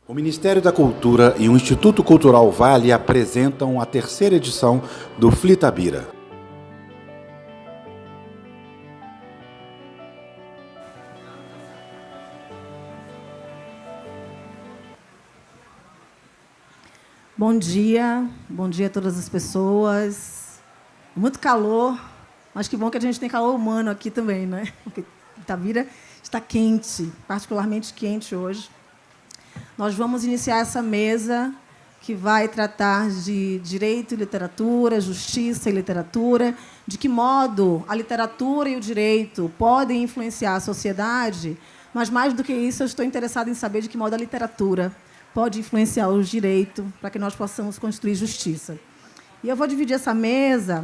O Ministério da Cultura e o Instituto Cultural Vale apresentam a terceira edição do Flitabira. Bom dia a todas as pessoas. Muito calor, mas que bom que a gente tem calor humano aqui também, né? Porque Itabira está quente, particularmente quente hoje. Nós vamos iniciar essa mesa que vai tratar de direito e literatura, justiça e literatura, de que modo a literatura e o direito podem influenciar a sociedade, mas, mais do que isso, eu estou interessada em saber de que modo a literatura pode influenciar o direito para que nós possamos construir justiça. E eu vou dividir essa mesa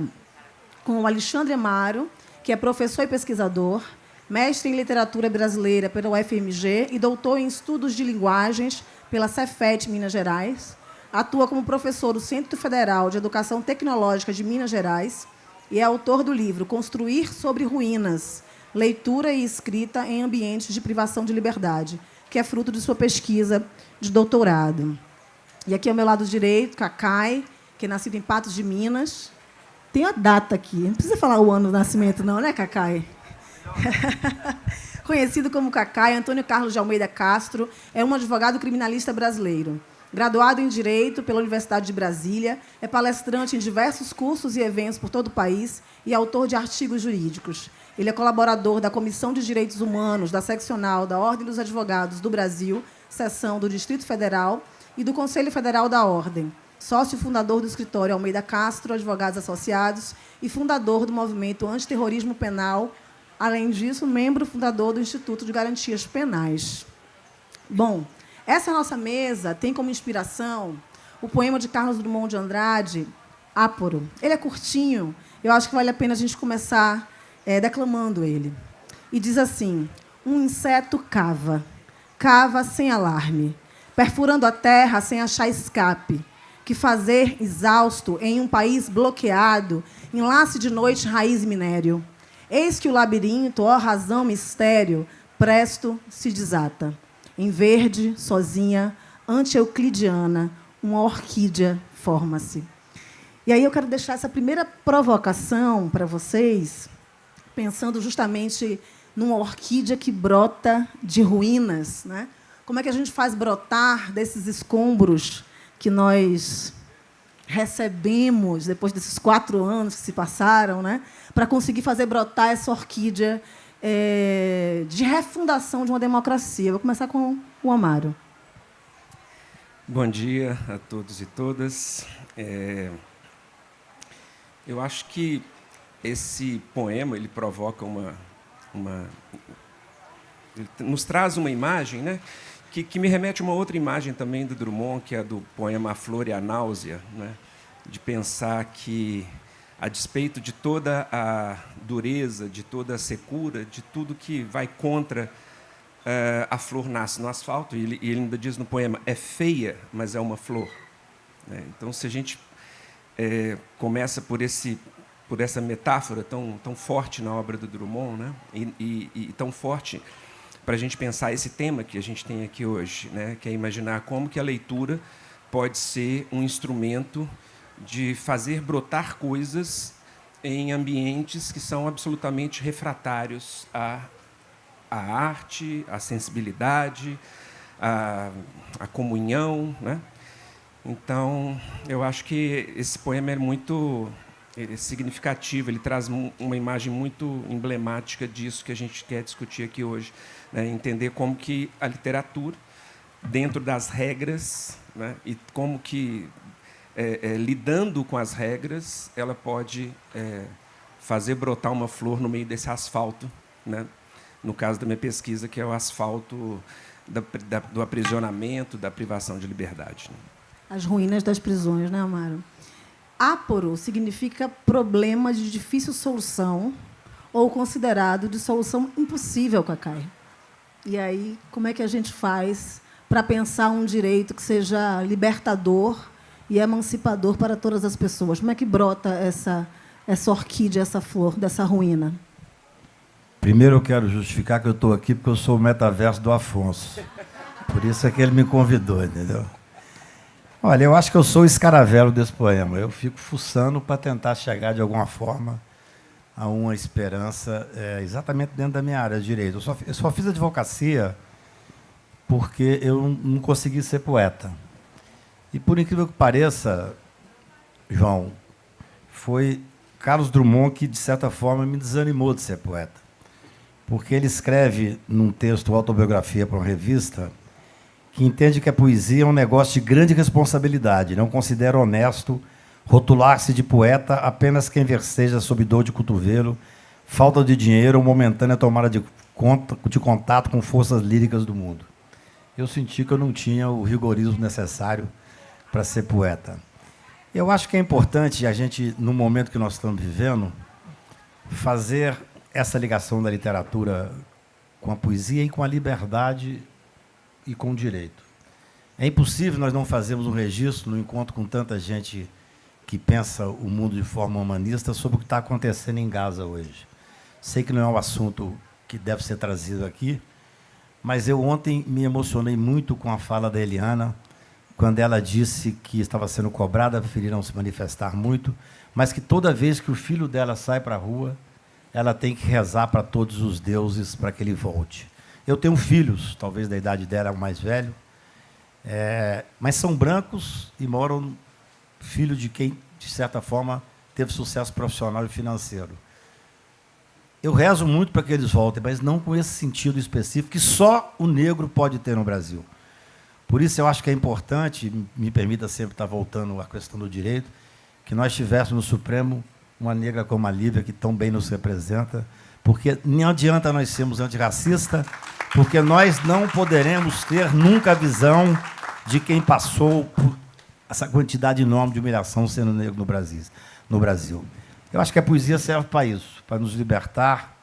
com o Alexandre Amaro, que é professor e pesquisador, mestre em literatura brasileira pela UFMG e doutor em estudos de linguagens pela Cefet, Minas Gerais. Atua como professor do Centro Federal de Educação Tecnológica de Minas Gerais e é autor do livro Construir sobre Ruínas, Leitura e Escrita em Ambientes de Privação de Liberdade, que é fruto de sua pesquisa de doutorado. E aqui ao meu lado direito, Cacai, que é nascido em Patos de Minas. Tem a data aqui, não precisa falar o ano do nascimento não, né, Cacai? Conhecido como Cacai, Antônio Carlos de Almeida Castro é um advogado criminalista brasileiro. Graduado em Direito pela Universidade de Brasília, é palestrante em diversos cursos e eventos por todo o país e autor de artigos jurídicos. Ele é colaborador da Comissão de Direitos Humanos da Seccional da Ordem dos Advogados do Brasil, seção do Distrito Federal, e do Conselho Federal da Ordem. Sócio fundador do escritório Almeida Castro, Advogados Associados, e fundador do movimento Antiterrorismo Penal. Além disso, membro fundador do Instituto de Garantias Penais. Bom, essa nossa mesa tem como inspiração o poema de Carlos Drummond de Andrade, Áporo. Ele é curtinho, eu acho que vale a pena a gente começar declamando ele. E diz assim: um inseto cava, cava sem alarme, perfurando a terra sem achar escape. Que fazer exausto em um país bloqueado, enlace de noite, raiz e minério. Eis que o labirinto, ó razão, mistério, presto se desata. Em verde, sozinha, ante-euclidiana, uma orquídea forma-se. E aí eu quero deixar essa primeira provocação para vocês, pensando justamente numa orquídea que brota de ruínas, né? Como é que a gente faz brotar desses escombros que nós recebemos depois desses 4 anos que se passaram, né, para conseguir fazer brotar essa orquídea de refundação de uma democracia. Vou começar com o Amaro. Bom dia a todos e todas. Eu acho que esse poema ele provoca ele nos traz uma imagem, né, que me remete a uma outra imagem também do Drummond, que é do poema A Flor e a Náusea, né? De pensar que, a despeito de toda a dureza, de toda a secura, de tudo que vai contra, a flor nasce no asfalto, e ele ainda diz no poema, é feia, mas é uma flor. Né? Então, se a gente começa por essa metáfora tão forte na obra do Drummond, né? e tão forte para a gente pensar esse tema que a gente tem aqui hoje, né? Que é imaginar como que a leitura pode ser um instrumento de fazer brotar coisas em ambientes que são absolutamente refratários à arte, à sensibilidade, à comunhão, né? Então, eu acho que esse poema é muito significativo, ele traz uma imagem muito emblemática disso que a gente quer discutir aqui hoje, né? Entender como que a literatura, dentro das regras, né? E como que, lidando com as regras, ela pode fazer brotar uma flor no meio desse asfalto, né? No caso da minha pesquisa, que é o asfalto do aprisionamento, da privação de liberdade. Né? As ruínas das prisões, né, Amaro? Áporo significa problema de difícil solução ou considerado de solução impossível, Cacai. E aí, como é que a gente faz para pensar um direito que seja libertador e emancipador para todas as pessoas? Como é que brota essa orquídea, essa flor dessa ruína? Primeiro eu quero justificar que eu estou aqui porque eu sou o metaverso do Afonso. Por isso é que ele me convidou, entendeu? Olha, eu acho que eu sou o escaravelo desse poema. Eu fico fuçando para tentar chegar, de alguma forma, a uma esperança exatamente dentro da minha área de direito. Eu só fiz advocacia porque eu não consegui ser poeta. E, por incrível que pareça, João, foi Carlos Drummond que, de certa forma, me desanimou de ser poeta. Porque ele escreve, num texto, autobiografia para uma revista, que entende que a poesia é um negócio de grande responsabilidade. Não considera honesto rotular-se de poeta apenas quem verseja sob dor de cotovelo, falta de dinheiro ou momentânea tomada de contato com forças líricas do mundo. Eu senti que eu não tinha o rigorismo necessário para ser poeta. Eu acho que é importante a gente, no momento que nós estamos vivendo, fazer essa ligação da literatura com a poesia e com a liberdade e com o direito. É impossível nós não fazermos um registro no encontro com tanta gente que pensa o mundo de forma humanista sobre o que está acontecendo em Gaza hoje. Sei que não é um assunto que deve ser trazido aqui, mas eu ontem me emocionei muito com a fala da Eliana, quando ela disse que estava sendo cobrada, preferiram se manifestar muito, mas que toda vez que o filho dela sai para a rua, ela tem que rezar para todos os deuses para que ele volte. Eu tenho filhos, talvez da idade dela é o mais velho, mas são brancos e moram filho de quem, de certa forma, teve sucesso profissional e financeiro. Eu rezo muito para que eles voltem, mas não com esse sentido específico que só o negro pode ter no Brasil. Por isso, eu acho que é importante, me permita sempre estar voltando à questão do direito, que nós tivéssemos no Supremo uma negra como a Lívia, que tão bem nos representa, porque não adianta nós sermos antirracistas, porque nós não poderemos ter nunca a visão de quem passou por essa quantidade enorme de humilhação sendo negro no Brasil. Eu acho que a poesia serve para isso, para nos libertar,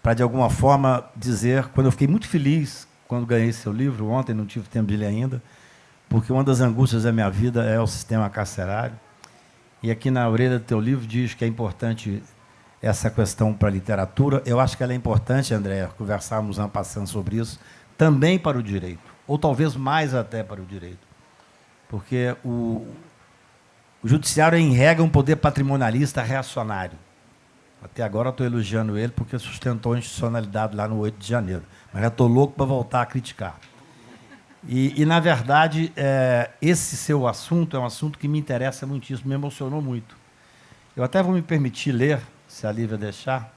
para, de alguma forma, dizer... Quando eu fiquei muito feliz quando ganhei seu livro, ontem, não tive tempo de ler ainda, porque uma das angústias da minha vida é o sistema carcerário. E aqui na orelha do teu livro diz que é importante essa questão para a literatura. Eu acho que ela é importante, André, conversarmos en passant sobre isso, também para o direito, ou talvez mais até para o direito. Porque o judiciário, em regra, é um poder patrimonialista reacionário. Até agora estou elogiando ele porque sustentou a institucionalidade lá no 8 de janeiro. Mas já estou louco para voltar a criticar. E na verdade, esse seu assunto é um assunto que me interessa muitíssimo, me emocionou muito. Eu até vou me permitir ler, se a Lívia deixar,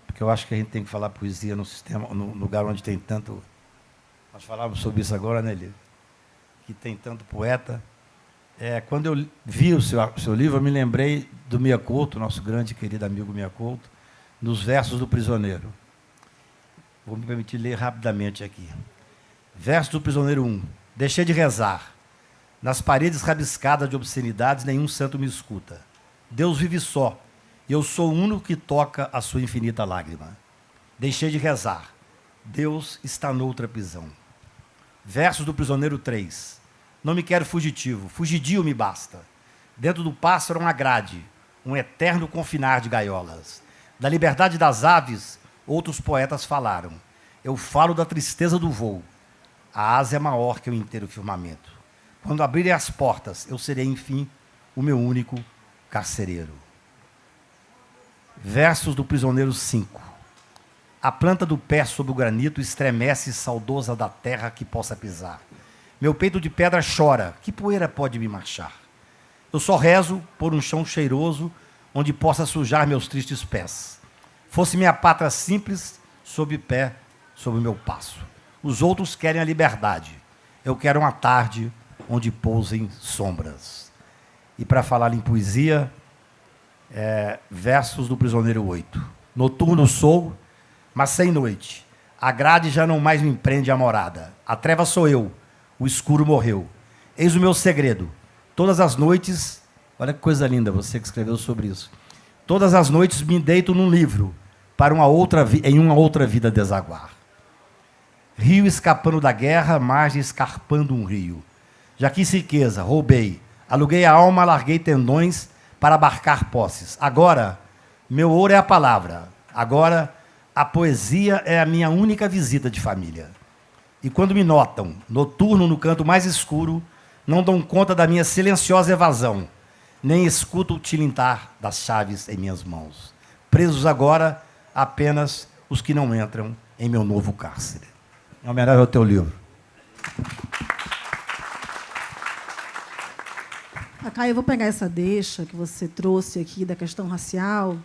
porque eu acho que a gente tem que falar poesia no sistema, no lugar onde tem tanto... Nós falávamos sobre isso agora, né, Lívia? Que tem tanto poeta. Quando eu vi o seu livro, eu me lembrei do Mia Couto, nosso grande e querido amigo Mia Couto, nos versos do Prisioneiro. Vou me permitir ler rapidamente aqui. Verso do Prisioneiro 1. Deixei de rezar. Nas paredes rabiscadas de obscenidades, nenhum santo me escuta. Deus vive só, e eu sou o único que toca a sua infinita lágrima. Deixei de rezar. Deus está noutra prisão. Versos do Prisioneiro 3. Não me quero fugitivo, fugidio me basta. Dentro do pássaro uma grade, um eterno confinar de gaiolas. Da liberdade das aves, outros poetas falaram. Eu falo da tristeza do voo. A asa é maior que o inteiro firmamento. Quando abrirem as portas, eu serei, enfim, o meu único carcereiro. Versos do Prisioneiro 5. A planta do pé sob o granito estremece saudosa da terra que possa pisar. Meu peito de pedra chora, que poeira pode me marchar? Eu só rezo por um chão cheiroso, onde possa sujar meus tristes pés. Fosse minha pátria simples, sob pé, sob o meu passo. Os outros querem a liberdade. Eu quero uma tarde onde pousem sombras. E para falar em poesia, versos do Prisioneiro 8. Noturno sou, mas sem noite. A grade já não mais me prende a morada. A treva sou eu, o escuro morreu. Eis o meu segredo. Todas as noites, olha que coisa linda, você que escreveu sobre isso. Todas as noites me deito num livro, para em uma outra vida desaguar. Rio escapando da guerra, margem escarpando um rio. Já quis riqueza, roubei. Aluguei a alma, larguei tendões para abarcar posses. Agora, meu ouro é a palavra. Agora, a poesia é a minha única visita de família. E quando me notam, noturno no canto mais escuro, não dão conta da minha silenciosa evasão, nem escuto o tilintar das chaves em minhas mãos. Presos agora apenas os que não entram em meu novo cárcere. Em homenagem ao teu livro. Caio, eu vou pegar essa deixa que você trouxe aqui da questão racial.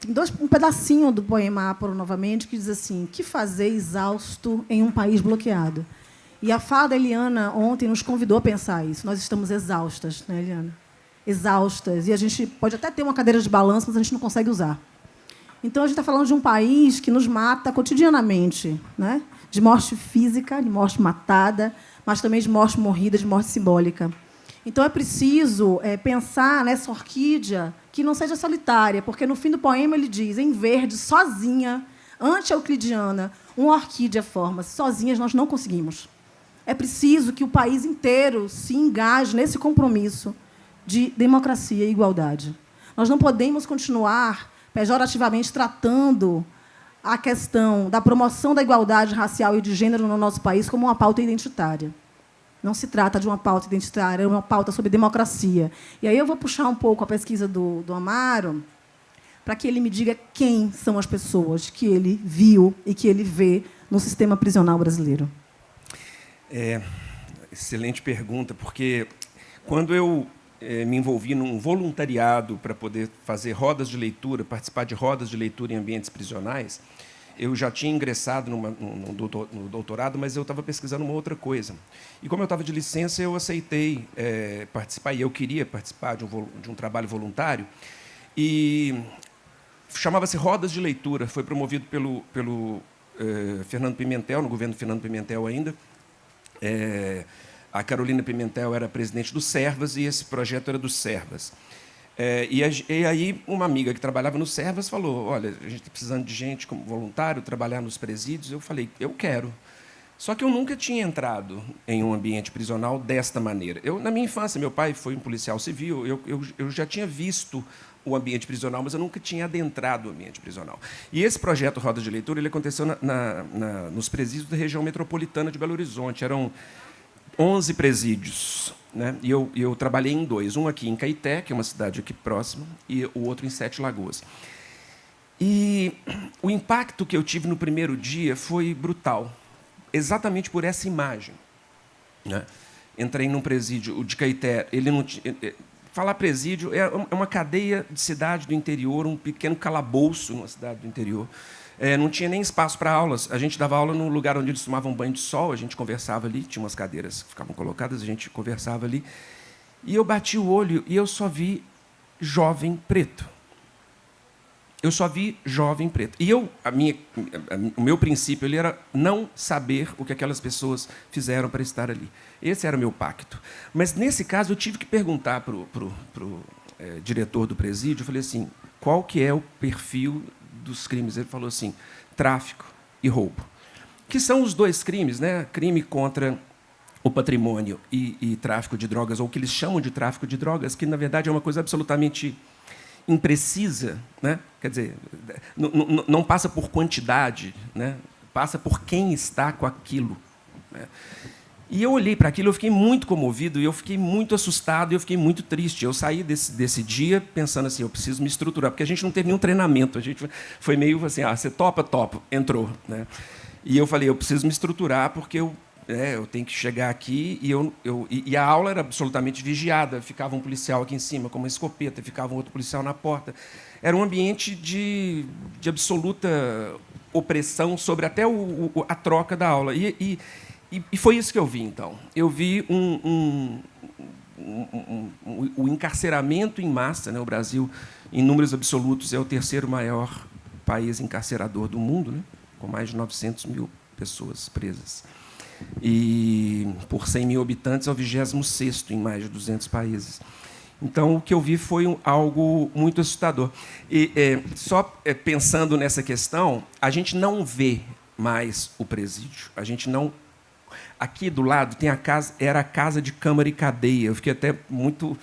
Tem um pedacinho do poema Áporo, novamente, que diz assim: que fazer exausto em um país bloqueado? E a fala da Eliana ontem nos convidou a pensar isso. Nós estamos exaustas, né, Eliana? Exaustas. E a gente pode até ter uma cadeira de balanço, mas a gente não consegue usar. Então, a gente está falando de um país que nos mata cotidianamente, né? De morte física, de morte matada, mas também de morte morrida, de morte simbólica. Então, é preciso pensar nessa orquídea que não seja solitária, porque, no fim do poema, ele diz, em verde, sozinha, anti-euclidiana, uma orquídea forma-se. Sozinhas nós não conseguimos. É preciso que o país inteiro se engaje nesse compromisso de democracia e igualdade. Nós não podemos continuar pejorativamente tratando a questão da promoção da igualdade racial e de gênero no nosso país como uma pauta identitária. Não se trata de uma pauta identitária, é uma pauta sobre democracia. E aí eu vou puxar um pouco a pesquisa do Amaro para que ele me diga quem são as pessoas que ele viu e que ele vê no sistema prisional brasileiro. Excelente pergunta, porque quando eu me envolvi num voluntariado para poder fazer rodas de leitura, participar de rodas de leitura em ambientes prisionais, eu já tinha ingressado no doutorado, mas eu estava pesquisando uma outra coisa. E, como eu estava de licença, eu aceitei participar, e eu queria participar de um trabalho voluntário, e chamava-se Rodas de Leitura, foi promovido pelo Fernando Pimentel, no governo Fernando Pimentel ainda. A Carolina Pimentel era presidente do Servas, e esse projeto era do Servas. E aí uma amiga que trabalhava no Servas falou: olha, a gente está precisando de gente como voluntário, trabalhar nos presídios. Eu falei: eu quero. Só que eu nunca tinha entrado em um ambiente prisional desta maneira. Na minha infância, meu pai foi um policial civil, eu já tinha visto o ambiente prisional, mas eu nunca tinha adentrado o ambiente prisional. E esse projeto Roda de Leitura ele aconteceu nos presídios da região metropolitana de Belo Horizonte. Eram 11 presídios. Né? E eu trabalhei em 2, um aqui em Caeté, que é uma cidade aqui próxima, e o outro em Sete Lagoas. E o impacto que eu tive no primeiro dia foi brutal, exatamente por essa imagem. Né? Entrei num presídio, o de Caeté, ele não tinha... Falar presídio é uma cadeia de cidade do interior, um pequeno calabouço numa cidade do interior. Não tinha nem espaço para aulas. A gente dava aula no lugar onde eles tomavam banho de sol, a gente conversava ali, tinha umas cadeiras que ficavam colocadas, a gente conversava ali. E eu bati o olho e eu só vi jovem preto. Eu só vi jovem preto. E o meu princípio ele era não saber o que aquelas pessoas fizeram para estar ali. Esse era o meu pacto. Mas, nesse caso, eu tive que perguntar para o diretor do presídio, eu falei assim, qual que é o perfil dos crimes? Ele falou assim, tráfico e roubo. Que são os dois crimes, né? Crime contra o patrimônio e tráfico de drogas, ou o que eles chamam de tráfico de drogas, que, na verdade, é uma coisa absolutamente imprecisa, né? Quer dizer, não passa por quantidade, né? Passa por quem está com aquilo. Né? E eu olhei para aquilo, eu fiquei muito comovido, eu fiquei muito assustado, eu fiquei muito triste. Eu saí desse dia pensando assim, eu preciso me estruturar, porque a gente não teve nenhum treinamento, a gente foi meio assim, você topa, entrou. Né? E eu falei, eu preciso me estruturar, porque eu tenho que chegar aqui, e a aula era absolutamente vigiada, ficava um policial aqui em cima com uma escopeta, ficava um outro policial na porta. Era um ambiente de absoluta opressão sobre até a troca da aula. E foi isso que eu vi, então. Eu vi o encarceramento em massa. Né? O Brasil, em números absolutos, é o terceiro maior país encarcerador do mundo, né? Com mais de 900 mil pessoas presas. E, por 100 mil habitantes, é o 26º em mais de 200 países. Então, o que eu vi foi algo muito assustador. E, pensando nessa questão, a gente não vê mais o presídio. A gente não... Aqui do lado tem era a casa de Câmara e Cadeia. Eu fiquei até muito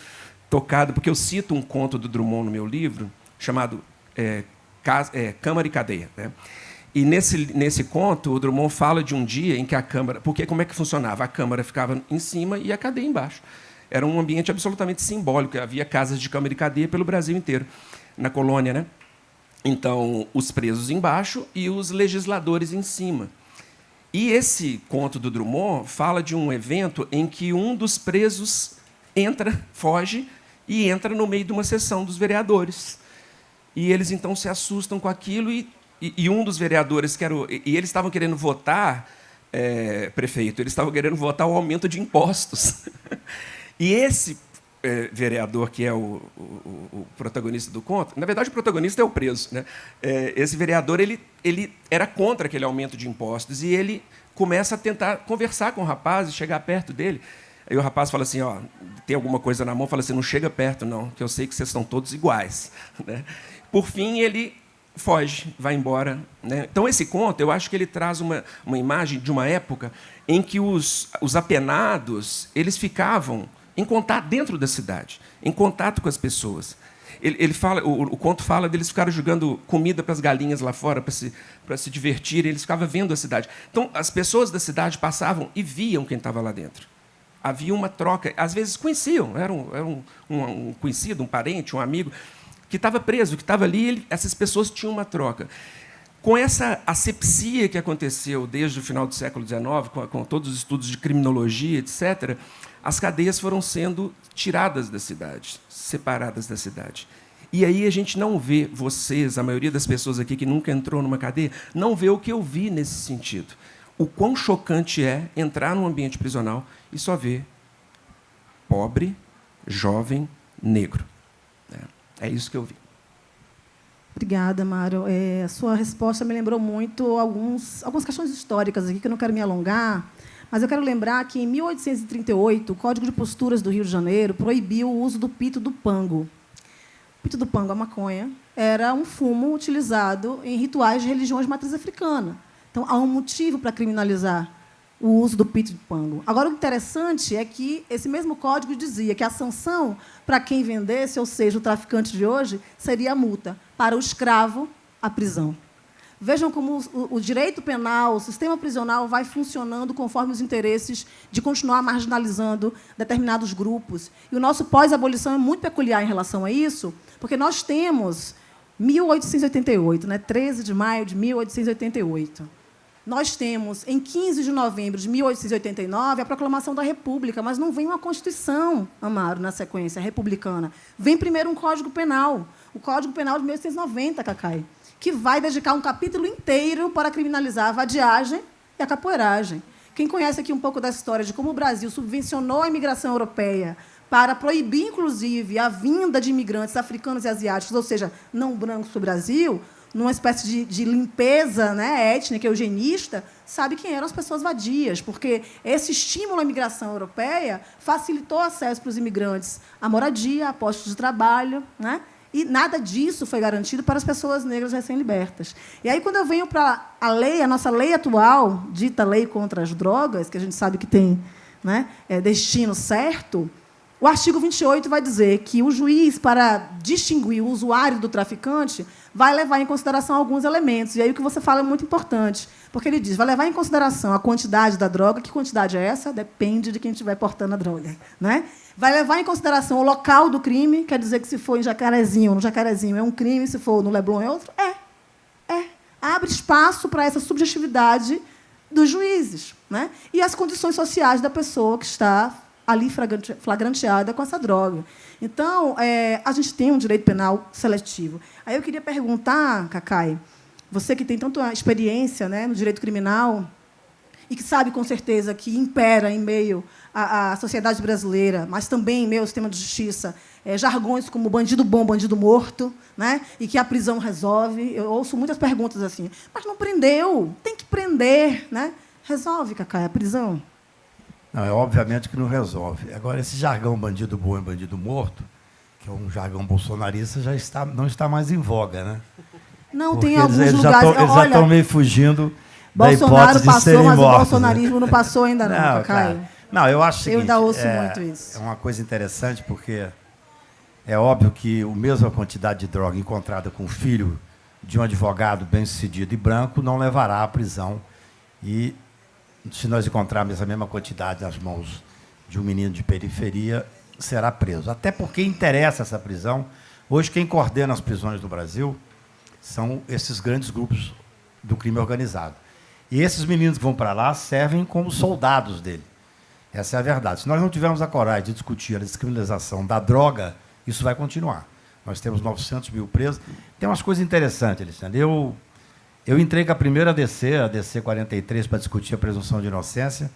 tocado, porque eu cito um conto do Drummond no meu livro, chamado Câmara e Cadeia. Né? E nesse conto, o Drummond fala de um dia em que a Câmara... Porque como é que funcionava? A Câmara ficava em cima e a cadeia embaixo. Era um ambiente absolutamente simbólico. Havia casas de Câmara e cadeia pelo Brasil inteiro, na colônia, né? Então, os presos embaixo e os legisladores em cima. E esse conto do Drummond fala de um evento em que um dos presos foge e entra no meio de uma sessão dos vereadores. E eles, então, se assustam com aquilo e um dos vereadores, e eles estavam querendo votar, prefeito, eles estavam querendo votar o aumento de impostos. E esse vereador, que é o protagonista do conto, na verdade, o protagonista é o preso, né? Esse vereador ele era contra aquele aumento de impostos, e ele começa a tentar conversar com o rapaz e chegar perto dele. Aí o rapaz fala assim, tem alguma coisa na mão, fala assim, não chega perto, não, que eu sei que vocês estão todos iguais. Né? Por fim, ele foge, vai embora. Né? Então, esse conto, eu acho que ele traz uma imagem de uma época em que os apenados eles ficavam em contato dentro da cidade, em contato com as pessoas. O conto fala deles ficaram jogando comida para as galinhas lá fora, para se divertirem, eles ficavam vendo a cidade. Então, as pessoas da cidade passavam e viam quem estava lá dentro. Havia uma troca, às vezes conheciam, era um conhecido, um parente, um amigo, que estava preso, que estava ali, essas pessoas tinham uma troca. Com essa asepsia que aconteceu desde o final do século XIX, com todos os estudos de criminologia, etc., as cadeias foram sendo tiradas da cidade, separadas da cidade. E aí a gente não vê, vocês, a maioria das pessoas aqui que nunca entrou numa cadeia, não vê o que eu vi nesse sentido. O quão chocante é entrar num ambiente prisional e só ver pobre, jovem, negro. É isso que eu vi. Obrigada, Mário. A sua resposta me lembrou muito algumas questões históricas aqui, que eu não quero me alongar, mas eu quero lembrar que, em 1838, o Código de Posturas do Rio de Janeiro proibiu o uso do pito do pango. O pito do pango, a maconha, era um fumo utilizado em rituais de religiões de matriz africana. Então, há um motivo para criminalizar o uso do pito de pango. Agora, o interessante é que esse mesmo código dizia que a sanção para quem vendesse, ou seja, o traficante de hoje, seria a multa. Para o escravo, a prisão. Vejam como o direito penal, o sistema prisional vai funcionando conforme os interesses de continuar marginalizando determinados grupos. E o nosso pós-abolição é muito peculiar em relação a isso, porque nós temos 1888, 13 de maio de 1888. Nós temos, em 15 de novembro de 1889, a proclamação da República, mas não vem uma Constituição, Amaro, na sequência, republicana. Vem primeiro um Código Penal, o Código Penal de 1890, Cacai, que vai dedicar um capítulo inteiro para criminalizar a vadiagem e a capoeiragem. Quem conhece aqui um pouco dessa história de como o Brasil subvencionou a imigração europeia para proibir, inclusive, a vinda de imigrantes africanos e asiáticos, ou seja, não brancos para o Brasil, numa espécie de limpeza, né, étnica, eugenista, sabe quem eram as pessoas vadias, porque esse estímulo à imigração europeia facilitou o acesso para os imigrantes à moradia, a postos de trabalho, né? E nada disso foi garantido para as pessoas negras recém-libertas. E aí, quando eu venho para a nossa lei atual, dita Lei contra as Drogas, que a gente sabe que tem, né, destino certo, o artigo 28 vai dizer que o juiz, para distinguir o usuário do traficante, vai levar em consideração alguns elementos. E aí o que você fala é muito importante, porque ele diz, vai levar em consideração a quantidade da droga. Que quantidade é essa? Depende de quem estiver portando a droga. Né? Vai levar em consideração o local do crime, quer dizer que se for em Jacarezinho, no Jacarezinho é um crime, se for no Leblon é outro? Abre espaço para essa subjetividade dos juízes. Né? E as condições sociais da pessoa que está ali flagranteada com essa droga. Então, a gente tem um direito penal seletivo. Aí eu queria perguntar, Cacai, você que tem tanta experiência, né, no direito criminal e que sabe, com certeza, que impera em meio à sociedade brasileira, mas também em meio ao sistema de justiça, jargões como bandido bom, bandido morto, né, e que a prisão resolve. Eu ouço muitas perguntas assim, mas não prendeu, tem que prender. Né? Resolve, Cacai, a prisão? Não, obviamente que não resolve. Agora, esse jargão bandido bom e bandido morto, que é um jargão bolsonarista, não está mais em voga, né? Não, porque tem alguns lugares... Eles já estão meio fugindo da Bolsonaro hipótese de serem passou, mas mortos, o bolsonarismo não passou ainda não, Cacai. Cara, não, eu acho o seguinte, eu ainda ouço muito isso. É uma coisa interessante, porque é óbvio que a mesma quantidade de droga encontrada com o filho de um advogado bem-sucedido e branco não levará à prisão. E, se nós encontrarmos a mesma quantidade nas mãos de um menino de periferia, será preso. Até porque interessa essa prisão. Hoje, quem coordena as prisões do Brasil são esses grandes grupos do crime organizado. E esses meninos que vão para lá servem como soldados dele. Essa é a verdade. Se nós não tivermos a coragem de discutir a descriminalização da droga, isso vai continuar. Nós temos 900 mil presos. Tem umas coisas interessantes, Alexandre. Eu entrei com a primeira ADC, a ADC 43, para discutir a presunção de inocência,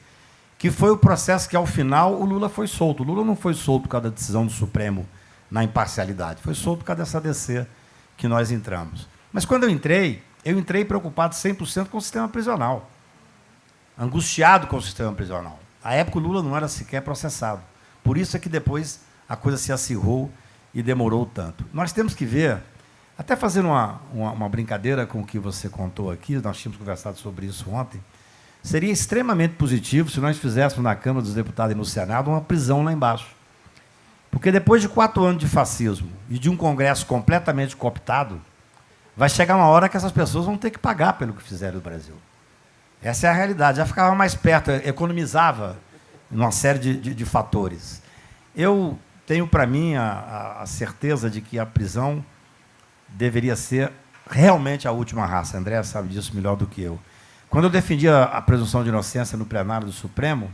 que foi o processo que, ao final, o Lula foi solto. O Lula não foi solto por causa da decisão do Supremo na imparcialidade. Foi solto por causa dessa ADC que nós entramos. Mas, quando eu entrei preocupado 100% com o sistema prisional. Angustiado com o sistema prisional. À época, o Lula não era sequer processado. Por isso é que depois a coisa se acirrou e demorou tanto. Nós temos que ver, até fazendo uma brincadeira com o que você contou aqui, nós tínhamos conversado sobre isso ontem, seria extremamente positivo se nós fizéssemos na Câmara dos Deputados e no Senado uma prisão lá embaixo. Porque depois de 4 anos de fascismo e de um Congresso completamente cooptado, vai chegar uma hora que essas pessoas vão ter que pagar pelo que fizeram no Brasil. Essa é a realidade. Já ficava mais perto, economizava numa série de fatores. Eu tenho para mim a certeza de que a prisão deveria ser realmente a última raça. A André sabe disso melhor do que eu. Quando eu defendia a presunção de inocência no plenário do Supremo,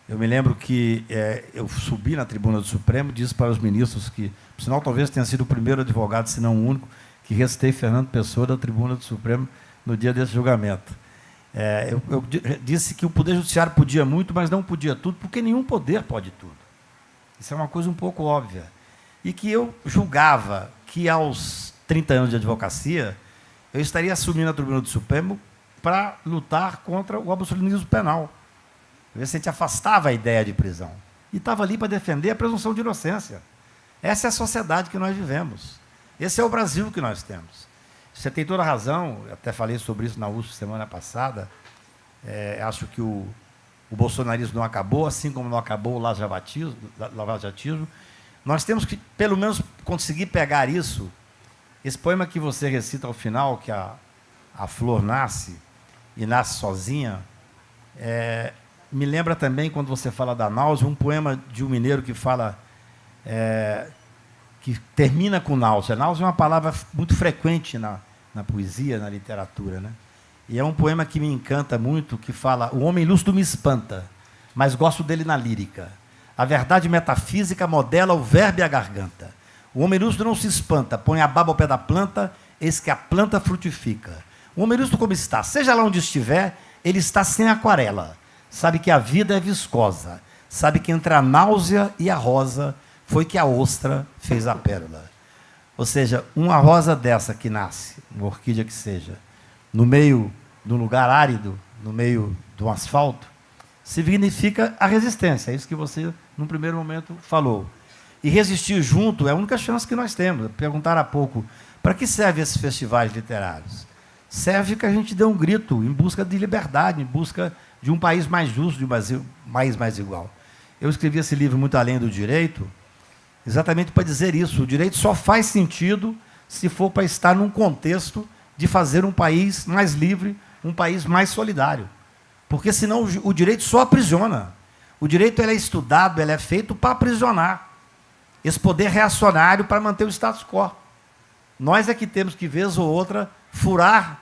eu me lembro que eu subi na tribuna do Supremo e disse para os ministros que, por sinal, talvez tenha sido o primeiro advogado, se não o único, que recitei Fernando Pessoa da tribuna do Supremo no dia desse julgamento. Eu disse que o Poder Judiciário podia muito, mas não podia tudo, porque nenhum poder pode tudo. Isso é uma coisa um pouco óbvia. E que eu julgava que, aos 30 anos de advocacia, eu estaria assumindo a tribuna do Supremo para lutar contra o absolutismo penal. A gente afastava a ideia de prisão. E estava ali para defender a presunção de inocência. Essa é a sociedade que nós vivemos. Esse é o Brasil que nós temos. Você tem toda a razão, eu até falei sobre isso na USP semana passada. Acho que o bolsonarismo não acabou, assim como não acabou o lavajatismo. Nós temos que, pelo menos, conseguir pegar isso. Esse poema que você recita ao final, que a flor nasce e nasce sozinha, me lembra também, quando você fala da náusea, um poema de um mineiro que fala, que termina com náusea. Náusea é uma palavra muito frequente na poesia, na literatura, né? E é um poema que me encanta muito, que fala: o homem lúcido me espanta, mas gosto dele na lírica. A verdade metafísica modela o verbo e a garganta. O homem lúcido não se espanta, põe a baba ao pé da planta, eis que a planta frutifica. O homem lúcido como está, seja lá onde estiver, ele está sem aquarela. Sabe que a vida é viscosa. Sabe que entre a náusea e a rosa foi que a ostra fez a pérola. Ou seja, uma rosa dessa que nasce, uma orquídea que seja, no meio de um lugar árido, no meio do asfalto, significa a resistência. É isso que você, num primeiro momento, falou. E resistir junto é a única chance que nós temos. Perguntaram há pouco, para que servem esses festivais literários? Serve que a gente dê um grito em busca de liberdade, em busca de um país mais justo, de um país mais igual. Eu escrevi esse livro, Muito Além do Direito, exatamente para dizer isso. O direito só faz sentido se for para estar num contexto de fazer um país mais livre, um país mais solidário. Porque, senão, o direito só aprisiona. O direito ele é estudado, ele é feito para aprisionar esse poder reacionário para manter o status quo. Nós é que temos que, vez ou outra, furar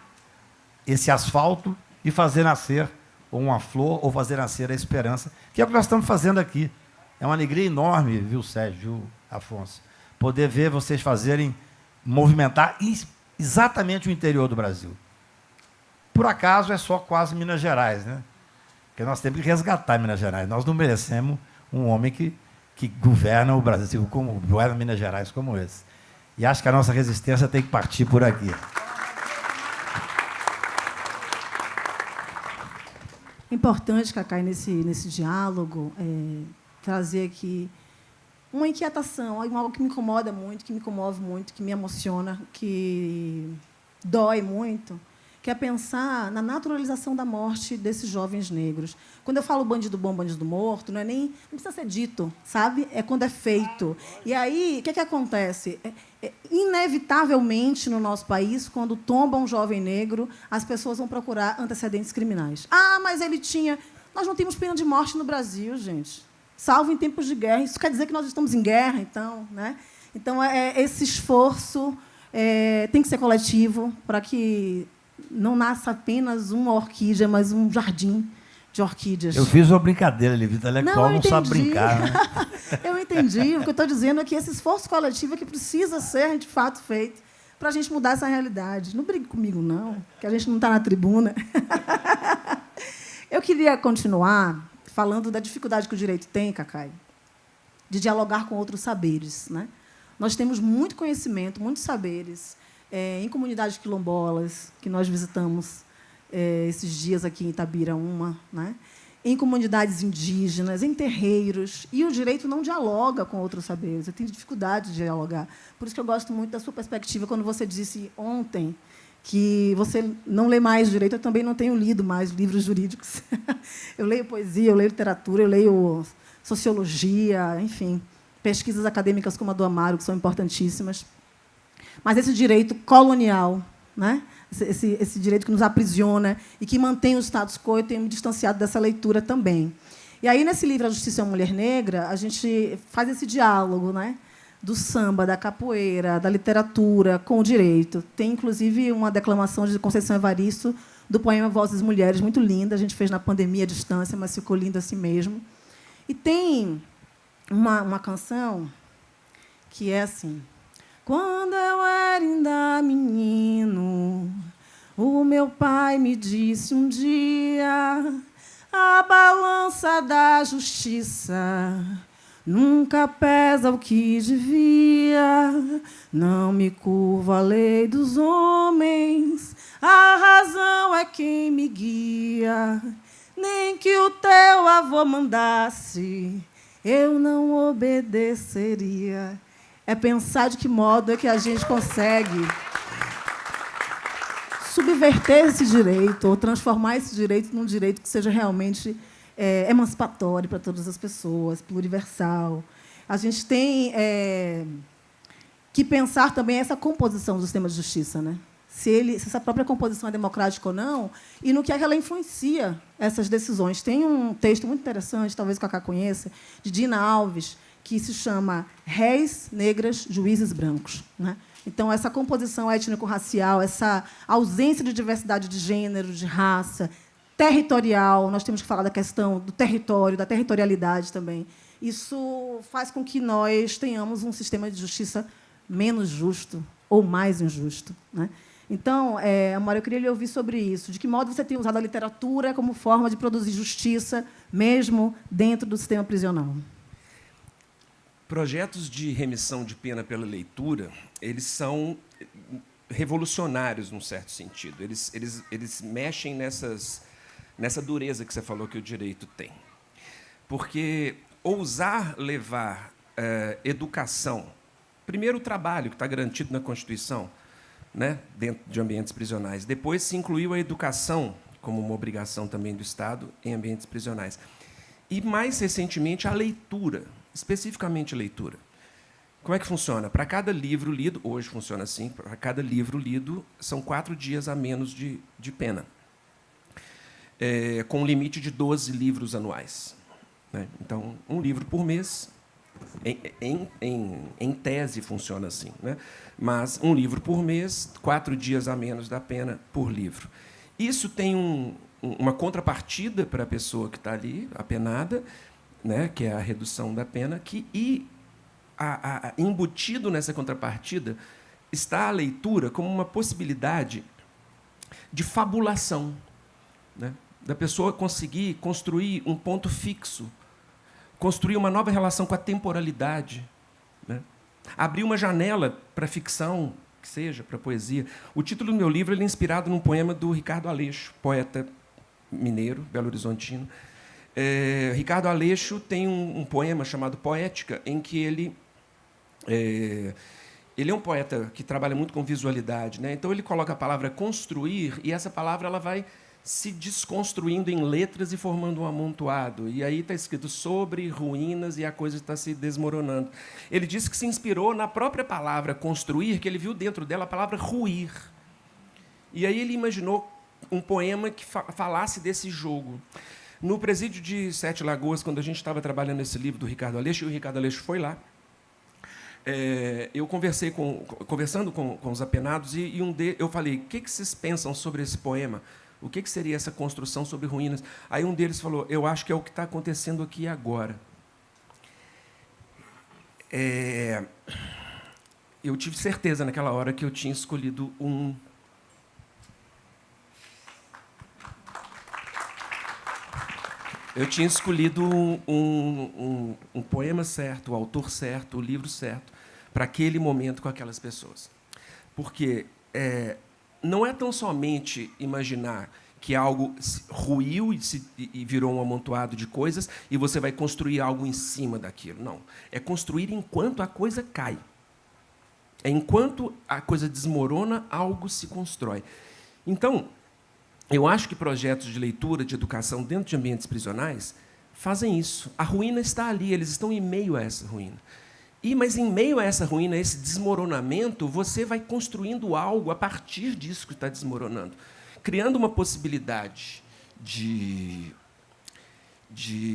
esse asfalto e fazer nascer ou uma flor, ou fazer nascer a esperança, que é o que nós estamos fazendo aqui. É uma alegria enorme, viu, Sérgio, viu, Afonso, poder ver vocês fazerem, movimentar exatamente o interior do Brasil. Por acaso é só quase Minas Gerais, né? Porque nós temos que resgatar Minas Gerais. Nós não merecemos um homem que governa o Brasil, como governa Minas Gerais como esse. E acho que a nossa resistência tem que partir por aqui. Importante, Cacai, nesse diálogo, trazer aqui uma inquietação, algo que me incomoda muito, que me comove muito, que me emociona, que dói muito, que é pensar na naturalização da morte desses jovens negros. Quando eu falo bandido bom, bandido morto, não precisa ser dito, sabe? É quando é feito. E aí, o que acontece? Inevitavelmente, no nosso país, quando tomba um jovem negro, as pessoas vão procurar antecedentes criminais. Ah, mas ele tinha... Nós não temos pena de morte no Brasil, gente. Salvo em tempos de guerra. Isso quer dizer que nós estamos em guerra, então, né? Então, esse esforço tem que ser coletivo para que não nasça apenas uma orquídea, mas um jardim de orquídeas. Eu fiz uma brincadeira ali, o intelectual não sabe brincar. Né? Eu entendi. O que eu estou dizendo é que esse esforço coletivo é que precisa ser, de fato, feito para a gente mudar essa realidade. Não brigue comigo, não, que a gente não está na tribuna. Eu queria continuar falando da dificuldade que o direito tem, Cacai, de dialogar com outros saberes, né? Nós temos muito conhecimento, muitos saberes, em comunidades quilombolas, que nós visitamos esses dias aqui em Itabiraúna, né? Em comunidades indígenas, em terreiros, e o direito não dialoga com outros saberes. Eu tenho dificuldade de dialogar. Por isso que eu gosto muito da sua perspectiva, quando você disse ontem que você não lê mais direito. Eu também não tenho lido mais livros jurídicos. Eu leio poesia, eu leio literatura, eu leio sociologia, enfim, pesquisas acadêmicas como a do Amaro, que são importantíssimas. Mas esse direito colonial, né? Esse direito que nos aprisiona e que mantém o status quo, eu tenho me distanciado dessa leitura também. E aí, nesse livro A Justiça é uma Mulher Negra, a gente faz esse diálogo, né? Do samba, da capoeira, da literatura com o direito. Tem, inclusive, uma declamação de Conceição Evaristo do poema Vozes Mulheres, muito linda. A gente fez na pandemia à distância, mas ficou lindo assim mesmo. E tem uma canção que é assim: quando eu era ainda menino, o meu pai me disse um dia: a balança da justiça nunca pesa o que devia, não me curvo à lei dos homens, a razão é quem me guia, nem que o teu avô mandasse, eu não obedeceria. É pensar de que modo é que a gente consegue subverter esse direito ou transformar esse direito num direito que seja realmente emancipatório para todas as pessoas, pluriversal. A gente tem que pensar também essa composição do sistema de justiça, né? Se essa própria composição é democrática ou não, e no que é que ela influencia essas decisões. Tem um texto muito interessante, talvez o Cacá conheça, de Dina Alves, que se chama Réis, Negras, Juízes Brancos, né? Então, essa composição étnico-racial, essa ausência de diversidade de gênero, de raça, territorial, nós temos que falar da questão do território, da territorialidade também. Isso faz com que nós tenhamos um sistema de justiça menos justo ou mais injusto, né? Então, Amaro, eu queria lhe ouvir sobre isso. De que modo você tem usado a literatura como forma de produzir justiça, mesmo dentro do sistema prisional? Projetos de remissão de pena pela leitura, eles são revolucionários, num certo sentido. Eles mexem nessa dureza que você falou que o direito tem. Porque ousar levar educação, primeiro o trabalho, que está garantido na Constituição, né, dentro de ambientes prisionais, depois se incluiu a educação como uma obrigação também do Estado em ambientes prisionais. E, mais recentemente, a leitura, especificamente a leitura. Como é que funciona? Para cada livro lido, hoje funciona assim, para cada livro lido, são 4 dias a menos de pena, com um limite de 12 livros anuais, né? Então, um livro por mês, em tese, funciona assim, né? Mas um livro por mês, 4 dias a menos da pena por livro. Isso tem uma contrapartida para a pessoa que está ali, apenada, né, que é a redução da pena, embutido nessa contrapartida está a leitura como uma possibilidade de fabulação, né, da pessoa conseguir construir um ponto fixo, construir uma nova relação com a temporalidade, né, abrir uma janela para a ficção, que seja, para a poesia. O título do meu livro é inspirado num poema do Ricardo Aleixo, poeta mineiro, belo-horizontino. Ricardo Aleixo tem um poema chamado Poética, em que ele é um poeta que trabalha muito com visualidade, né? Então ele coloca a palavra construir e essa palavra ela vai se desconstruindo em letras e formando um amontoado. E aí está escrito sobre ruínas e a coisa está se desmoronando. Ele disse que se inspirou na própria palavra construir, que ele viu dentro dela a palavra ruir. E aí ele imaginou um poema que falasse desse jogo. No presídio de Sete Lagoas, quando a gente estava trabalhando esse livro do Ricardo Aleixo, e o Ricardo Aleixo foi lá, eu conversando com os apenados, e eu falei, o que vocês pensam sobre esse poema? O que seria essa construção sobre ruínas? Aí um deles falou, eu acho que é o que está acontecendo aqui agora. Eu tive certeza naquela hora que eu tinha escolhido um poema certo, o autor certo, o livro certo, para aquele momento com aquelas pessoas. Porque não é tão somente imaginar que algo ruiu e virou um amontoado de coisas e você vai construir algo em cima daquilo. Não. É construir enquanto a coisa cai. Enquanto a coisa desmorona, algo se constrói. Então, eu acho que projetos de leitura, de educação dentro de ambientes prisionais fazem isso. A ruína está ali, eles estão em meio a essa ruína. Mas em meio a essa ruína, a esse desmoronamento, você vai construindo algo a partir disso que está desmoronando, criando uma possibilidade de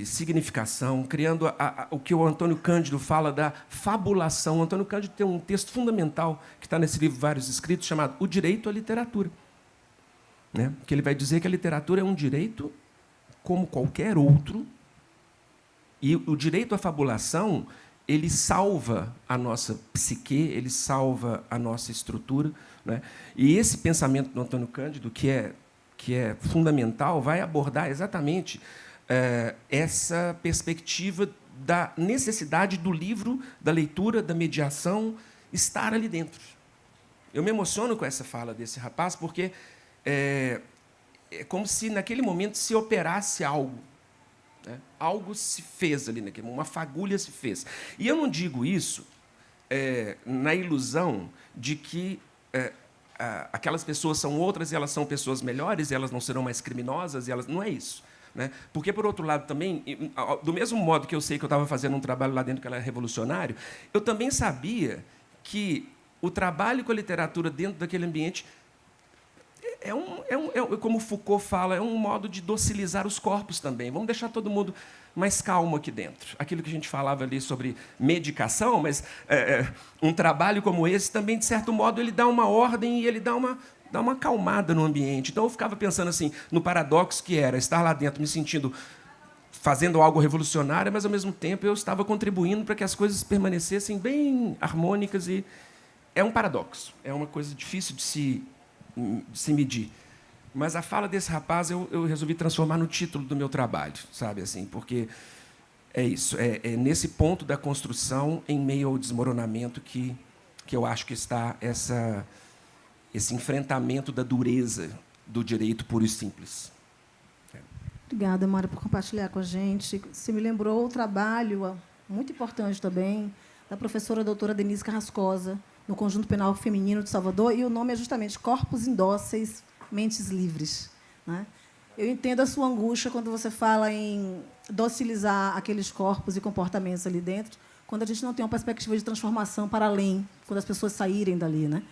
significação, criando o que o Antônio Cândido fala da fabulação. O Antônio Cândido tem um texto fundamental que está nesse livro Vários Escritos, chamado O Direito à Literatura, né? Que ele vai dizer que a literatura é um direito como qualquer outro, e o direito à fabulação ele salva a nossa psique, ele salva a nossa estrutura, né? E esse pensamento do Antônio Cândido, que é fundamental, vai abordar exatamente essa perspectiva da necessidade do livro, da leitura, da mediação, estar ali dentro. Eu me emociono com essa fala desse rapaz, porque é como se, naquele momento, se operasse algo. Né? Algo se fez ali naquele momento, uma fagulha se fez. E eu não digo isso na ilusão de que aquelas pessoas são outras e elas são pessoas melhores e elas não serão mais criminosas. Não é isso. Né? Porque, por outro lado, também, do mesmo modo que eu sei que eu estava fazendo um trabalho lá dentro que era revolucionário, eu também sabia que o trabalho com a literatura dentro daquele ambiente como Foucault fala, é um modo de docilizar os corpos também. Vamos deixar todo mundo mais calmo aqui dentro. Aquilo que a gente falava ali sobre medicação, mas um trabalho como esse também, de certo modo, ele dá uma ordem e ele dá uma acalmada no ambiente. Então, eu ficava pensando assim, no paradoxo que era estar lá dentro, me sentindo fazendo algo revolucionário, mas, ao mesmo tempo, eu estava contribuindo para que as coisas permanecessem bem harmônicas. E é um paradoxo. É uma coisa difícil de se medir. Mas a fala desse rapaz eu resolvi transformar no título do meu trabalho, sabe, assim, porque é isso, é nesse ponto da construção, em meio ao desmoronamento, que eu acho que está esse enfrentamento da dureza do direito puro e simples. Obrigada, Mara, por compartilhar com a gente. Você me lembrou o trabalho muito importante também da professora doutora Denise Carrascosa, no Conjunto Penal Feminino de Salvador, e o nome é justamente Corpos Indóceis, Mentes Livres. Né? Eu entendo a sua angústia quando você fala em docilizar aqueles corpos e comportamentos ali dentro, quando a gente não tem uma perspectiva de transformação para além, quando as pessoas saírem dali. Né?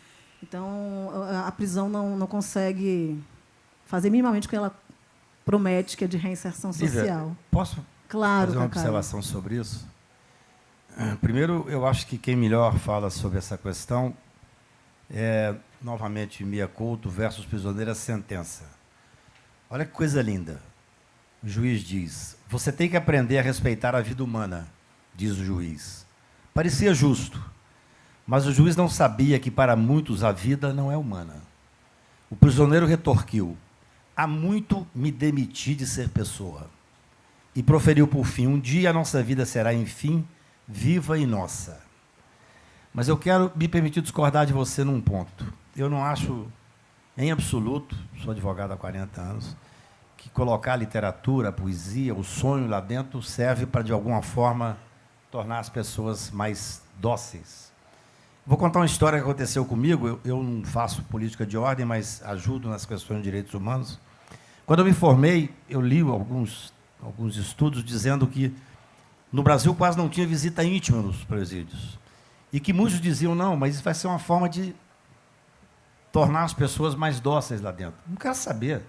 Então, a prisão não consegue fazer minimamente o que ela promete, que é de reinserção social. Lívia, posso fazer uma observação sobre isso? Primeiro, eu acho que quem melhor fala sobre essa questão é, novamente, Mia Couto versus Prisioneira, sentença. Olha que coisa linda. O juiz diz, você tem que aprender a respeitar a vida humana, diz o juiz. Parecia justo, mas o juiz não sabia que, para muitos, a vida não é humana. O prisioneiro retorquiu, há muito me demiti de ser pessoa. E proferiu, por fim, um dia a nossa vida será, enfim, viva e nossa. Mas eu quero me permitir discordar de você num ponto. Eu não acho, em absoluto, sou advogado há 40 anos, que colocar a literatura, a poesia, o sonho lá dentro serve para, de alguma forma, tornar as pessoas mais dóceis. Vou contar uma história que aconteceu comigo. Eu não faço política de ordem, mas ajudo nas questões de direitos humanos. Quando eu me formei, eu li alguns estudos dizendo que no Brasil quase não tinha visita íntima nos presídios. E que muitos diziam, não, mas isso vai ser uma forma de tornar as pessoas mais dóceis lá dentro. Não quero saber.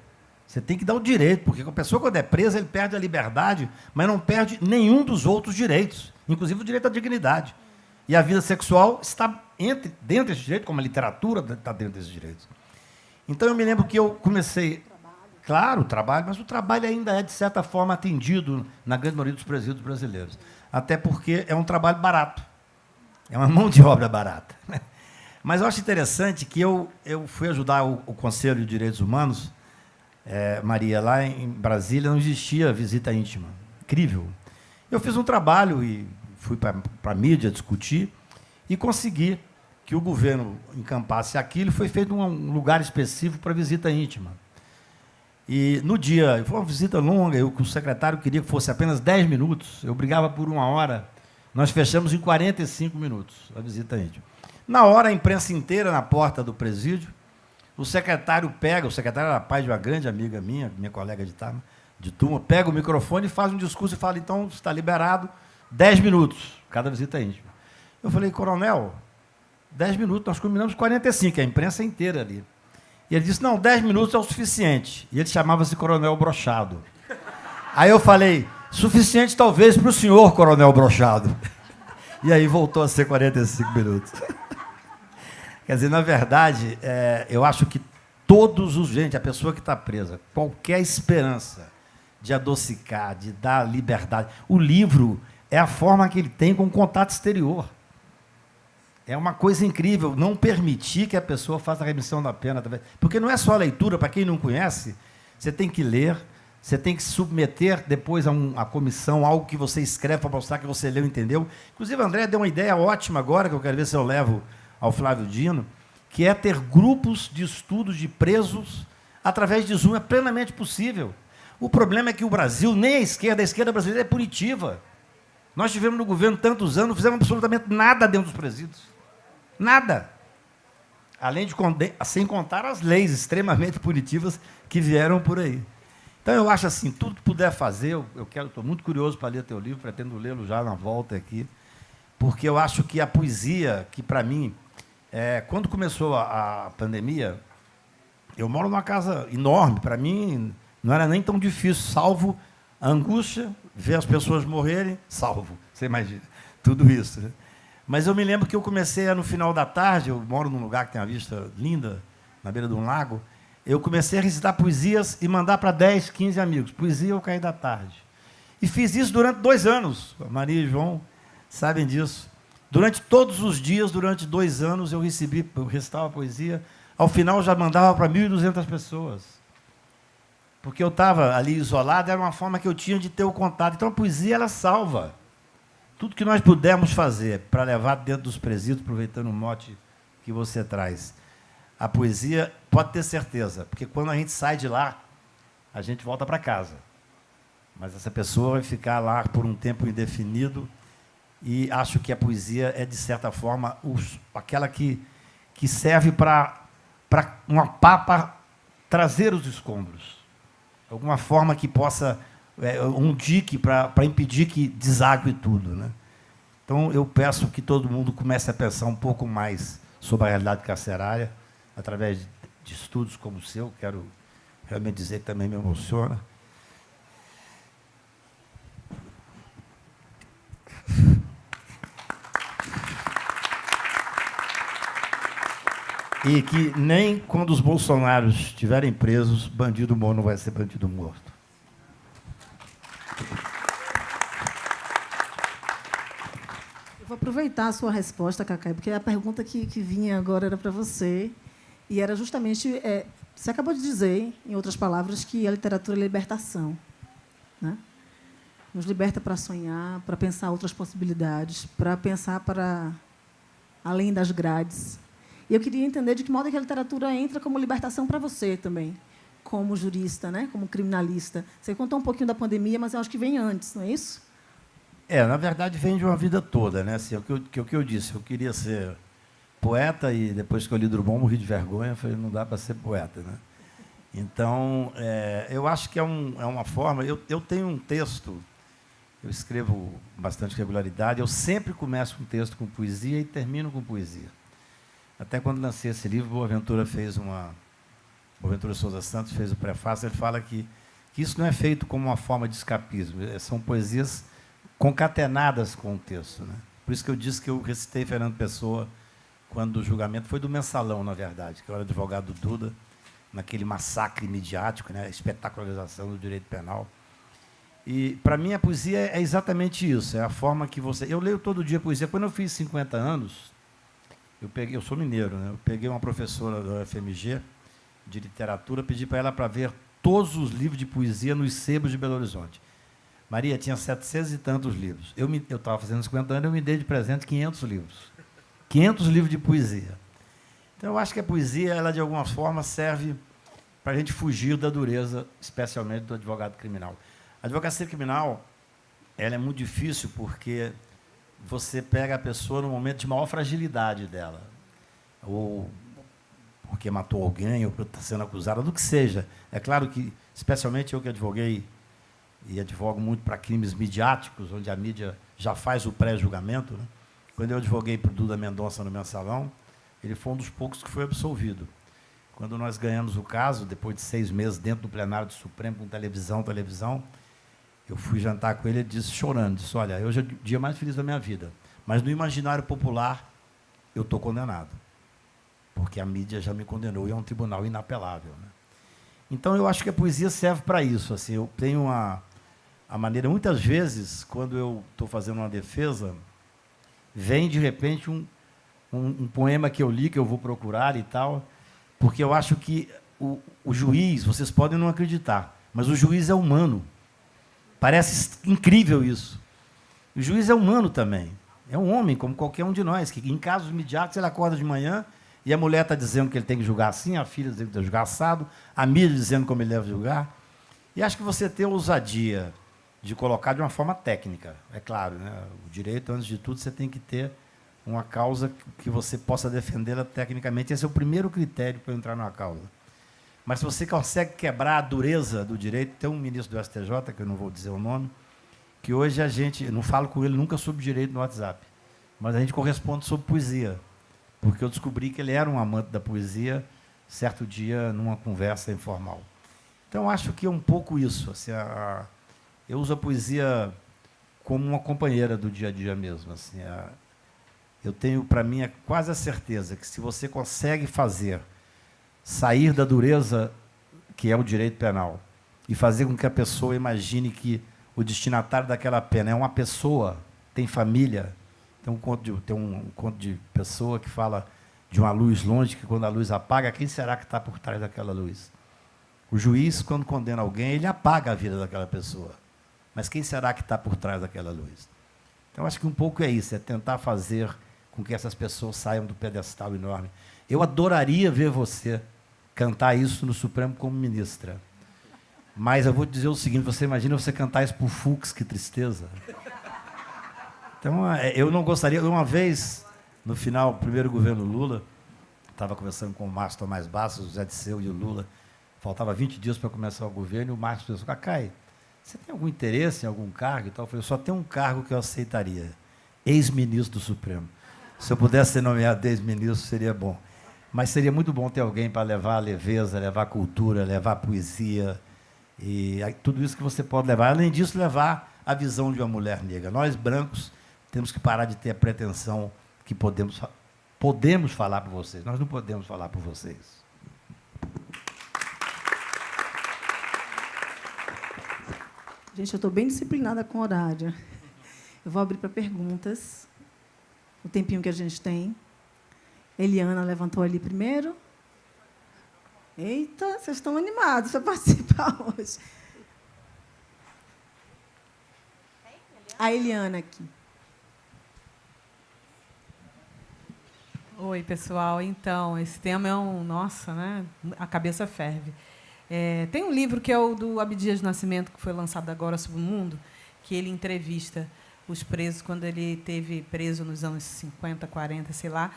Você tem que dar o direito, porque a pessoa, quando é presa, ele perde a liberdade, mas não perde nenhum dos outros direitos, inclusive o direito à dignidade. E a vida sexual está dentro desse direito, como a literatura está dentro desses direitos. Então, eu me lembro que eu comecei... Claro, o trabalho, mas o trabalho ainda é, de certa forma, atendido na grande maioria dos presídios brasileiros. Até porque é um trabalho barato. É uma mão de obra barata. Mas eu acho interessante que eu fui ajudar o Conselho de Direitos Humanos, Maria, lá em Brasília, não existia visita íntima. Incrível. Eu fiz um trabalho e fui para a mídia discutir e consegui que o governo encampasse aquilo. Foi feito um lugar específico para visita íntima. E, no dia, foi uma visita longa, o secretário queria que fosse apenas 10 minutos, eu brigava por 1 hora, nós fechamos em 45 minutos a visita íntima. Na hora, a imprensa inteira na porta do presídio, o secretário era pai de uma grande amiga minha colega de turma, pega o microfone e faz um discurso e fala, então, está liberado 10 minutos, cada visita íntima. Eu falei, coronel, 10 minutos, nós combinamos 45, a imprensa inteira ali. E ele disse, não, 10 minutos é o suficiente. E ele chamava-se Coronel Brochado. Aí eu falei, suficiente talvez para o senhor, Coronel Brochado. E aí voltou a ser 45 minutos. Quer dizer, na verdade, eu acho que a pessoa que está presa, qualquer esperança de adocicar, de dar liberdade, o livro é a forma que ele tem com o contato exterior. É uma coisa incrível, não permitir que a pessoa faça a remissão da pena. Porque não é só a leitura, para quem não conhece, você tem que ler, você tem que submeter depois a comissão algo que você escreve para mostrar que você leu e entendeu. Inclusive, a André deu uma ideia ótima agora, que eu quero ver se eu levo ao Flávio Dino, que é ter grupos de estudos de presos através de Zoom. É plenamente possível. O problema é que o Brasil, nem a esquerda brasileira é punitiva. Nós tivemos no governo tantos anos, não fizemos absolutamente nada dentro dos presídios. Nada. Além de, sem contar as leis extremamente punitivas que vieram por aí. Então, eu acho assim, tudo que puder fazer, estou muito curioso para ler teu livro, pretendo lê-lo já na volta aqui, porque eu acho que a poesia, que para mim, quando começou a pandemia, eu moro numa casa enorme, para mim não era nem tão difícil, salvo a angústia, ver as pessoas morrerem, salvo, você imagina, tudo isso, né? Mas eu me lembro que eu comecei, no final da tarde, eu moro num lugar que tem uma vista linda, na beira de um lago, eu comecei a recitar poesias e mandar para 10, 15 amigos, poesia ao cair da tarde. E fiz isso durante 2 anos, a Maria e João sabem disso. Durante todos os dias, durante 2 anos, eu recitava poesia, ao final eu já mandava para 1.200 pessoas. Porque eu estava ali isolado, era uma forma que eu tinha de ter o contato. Então, a poesia, ela salva. Tudo que nós pudermos fazer para levar dentro dos presídios, aproveitando o mote que você traz, a poesia, pode ter certeza, porque quando a gente sai de lá, a gente volta para casa. Mas essa pessoa vai ficar lá por um tempo indefinido, e acho que a poesia é, de certa forma, aquela que serve para uma pá para trazer os escombros. Alguma forma que possa... um dique para impedir que desague tudo, né? Então, eu peço que todo mundo comece a pensar um pouco mais sobre a realidade carcerária, através de estudos como o seu, quero realmente dizer que também me emociona. E que nem quando os bolsonaros estiverem presos, bandido bom não vai ser bandido morto. Eu vou aproveitar a sua resposta, Cacai, porque a pergunta que vinha agora era para você, e era justamente... você acabou de dizer, em outras palavras, que a literatura é libertação, né? Nos liberta para sonhar, para pensar outras possibilidades, para pensar para além das grades. E eu queria entender de que modo é que a literatura entra como libertação para você também, como jurista, né? Como criminalista. Você contou um pouquinho da pandemia, mas eu acho que vem antes, não é isso? Na verdade, vem de uma vida toda, né? Assim, o que eu disse, eu queria ser poeta e depois que eu li Drummond, morri de vergonha, falei, não dá para ser poeta, né? Então, eu acho que é uma forma... Eu tenho um texto, eu escrevo com bastante regularidade, eu sempre começo um texto com poesia e termino com poesia. Até quando lancei esse livro, Boaventura Souza Santos fez o prefácio, ele fala que isso não é feito como uma forma de escapismo, são poesias concatenadas com o texto, né? Por isso que eu disse que eu recitei Fernando Pessoa quando o julgamento foi do Mensalão, na verdade, que eu era advogado do Duda, naquele massacre midiático, né, a espetacularização do direito penal. E, para mim, a poesia é exatamente isso, é a forma que você... Eu leio todo dia poesia. Quando eu fiz 50 anos, eu sou mineiro, né, eu peguei uma professora da UFMG de literatura, pedi para ela para ver todos os livros de poesia nos sebos de Belo Horizonte. Maria, tinha 700 e tantos livros. Eu estava fazendo 50 anos, eu me dei de presente 500 livros. 500 livros de poesia. Então, eu acho que a poesia, ela, de alguma forma, serve para a gente fugir da dureza, especialmente do advogado criminal. A advocacia criminal, ela é muito difícil porque você pega a pessoa no momento de maior fragilidade dela, ou porque matou alguém, ou porque está sendo acusada, do que seja. É claro que, especialmente eu que advoguei, e advogo muito para crimes midiáticos, onde a mídia já faz o pré-julgamento, né? Quando eu advoguei para o Duda Mendonça no Mensalão, ele foi um dos poucos que foi absolvido. Quando nós ganhamos o caso, depois de 6 meses dentro do plenário do Supremo, com televisão, eu fui jantar com ele e disse, chorando, disse, olha, hoje é o dia mais feliz da minha vida, mas no imaginário popular eu estou condenado, porque a mídia já me condenou e é um tribunal inapelável, né? Então, eu acho que a poesia serve para isso. Assim, eu tenho a maneira, muitas vezes, quando eu estou fazendo uma defesa, vem, de repente, um poema que eu li, que eu vou procurar e tal, porque eu acho que o juiz, vocês podem não acreditar, mas o juiz é humano. Parece incrível isso. O juiz é humano também. É um homem, como qualquer um de nós, que em casos midiáticos ele acorda de manhã e a mulher está dizendo que ele tem que julgar assim, a filha dizendo que tem que julgar assado, a mídia dizendo como ele deve julgar. E acho que você ter a ousadia de colocar de uma forma técnica, é claro, né? O direito, antes de tudo, você tem que ter uma causa que você possa defendê-la tecnicamente. Esse é o primeiro critério para entrar numa causa. Mas se você consegue quebrar a dureza do direito, tem um ministro do STJ, que eu não vou dizer o nome, que hoje a gente, eu não falo com ele nunca sobre direito no WhatsApp, mas a gente corresponde sobre poesia, porque eu descobri que ele era um amante da poesia, certo dia, numa conversa informal. Então, acho que é um pouco isso. Assim, eu uso a poesia como uma companheira do dia a dia mesmo. Assim, eu tenho, para mim, quase a certeza que, se você consegue sair da dureza que é o direito penal e fazer com que a pessoa imagine que o destinatário daquela pena é uma pessoa, tem família. Tem um conto de pessoa que fala de uma luz longe, que quando a luz apaga, quem será que está por trás daquela luz? O juiz, quando condena alguém, ele apaga a vida daquela pessoa. Mas quem será que está por trás daquela luz? Então, acho que um pouco é isso, é tentar fazer com que essas pessoas saiam do pedestal enorme. Eu adoraria ver você cantar isso no Supremo como ministra. Mas eu vou te dizer o seguinte, você imagina você cantar isso por Fux, que tristeza. Então, eu não gostaria... Uma vez, no final, o primeiro governo Lula, estava conversando com o Márcio Tomás Bastos, o Zé Disseu e o Lula, faltava 20 dias para começar o governo, e o Márcio pensou, Cacai, você tem algum interesse em algum cargo e tal? Eu falei, só tem um cargo que eu aceitaria, ex-ministro do Supremo. Se eu pudesse ser nomeado ex-ministro, seria bom. Mas seria muito bom ter alguém para levar a leveza, levar a cultura, levar a poesia, e tudo isso que você pode levar. Além disso, levar a visão de uma mulher negra. Nós, brancos, temos que parar de ter a pretensão que podemos falar por vocês. Nós não podemos falar por vocês. Gente, eu estou bem disciplinada com o horário. Eu vou abrir para perguntas. O tempinho que a gente tem. Eliana levantou ali primeiro. Eita, vocês estão animados para participar hoje. A Eliana aqui. Oi, pessoal. Então, esse tema é nossa, né? A cabeça ferve. Tem um livro que é o do Abdias Nascimento, que foi lançado agora sobre o mundo, que ele entrevista os presos quando ele esteve preso nos anos 50, 40, sei lá,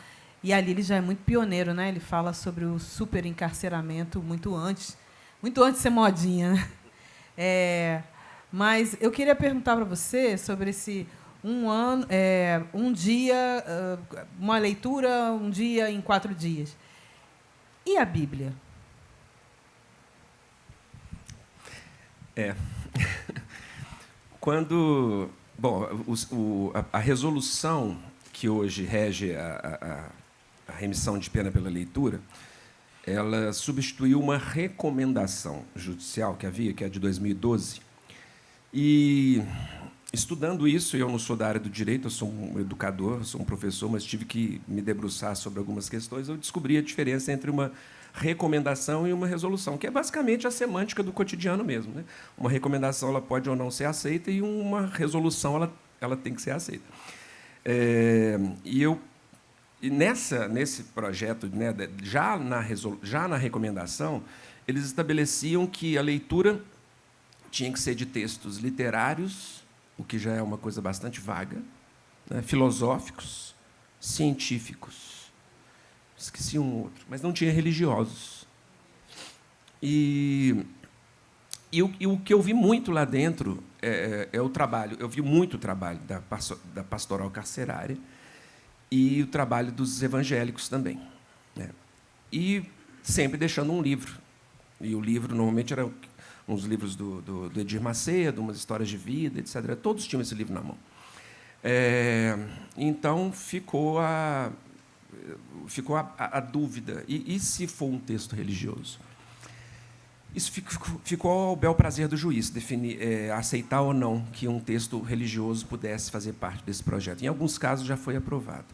E ali ele já é muito pioneiro, né? Ele fala sobre o superencarceramento muito antes de ser modinha, né? Mas eu queria perguntar para você sobre esse um dia, uma leitura, um dia em 4 dias. E a Bíblia? Quando... Bom, a resolução que hoje rege a remissão de pena pela leitura, ela substituiu uma recomendação judicial que havia, que é de 2012. E, estudando isso, eu não sou da área do direito, eu sou um educador, sou um professor, mas tive que me debruçar sobre algumas questões, eu descobri a diferença entre uma recomendação e uma resolução, que é basicamente a semântica do cotidiano mesmo, né? Uma recomendação ela pode ou não ser aceita e uma resolução ela tem que ser aceita. E nesse projeto, né, já na recomendação, eles estabeleciam que a leitura tinha que ser de textos literários, o que já é uma coisa bastante vaga, né, filosóficos, científicos. Esqueci um outro, mas não tinha religiosos. E o que eu vi muito lá dentro é o trabalho. Eu vi muito o trabalho da pastoral carcerária e o trabalho dos evangélicos também, né? E sempre deixando um livro. E o livro, normalmente, era uns livros do Edir Macedo, umas histórias de vida, etc. Todos tinham esse livro na mão. Então, ficou a dúvida. E se for um texto religioso? Isso ficou ao bel prazer do juiz, definir, aceitar ou não que um texto religioso pudesse fazer parte desse projeto. Em alguns casos, já foi aprovado.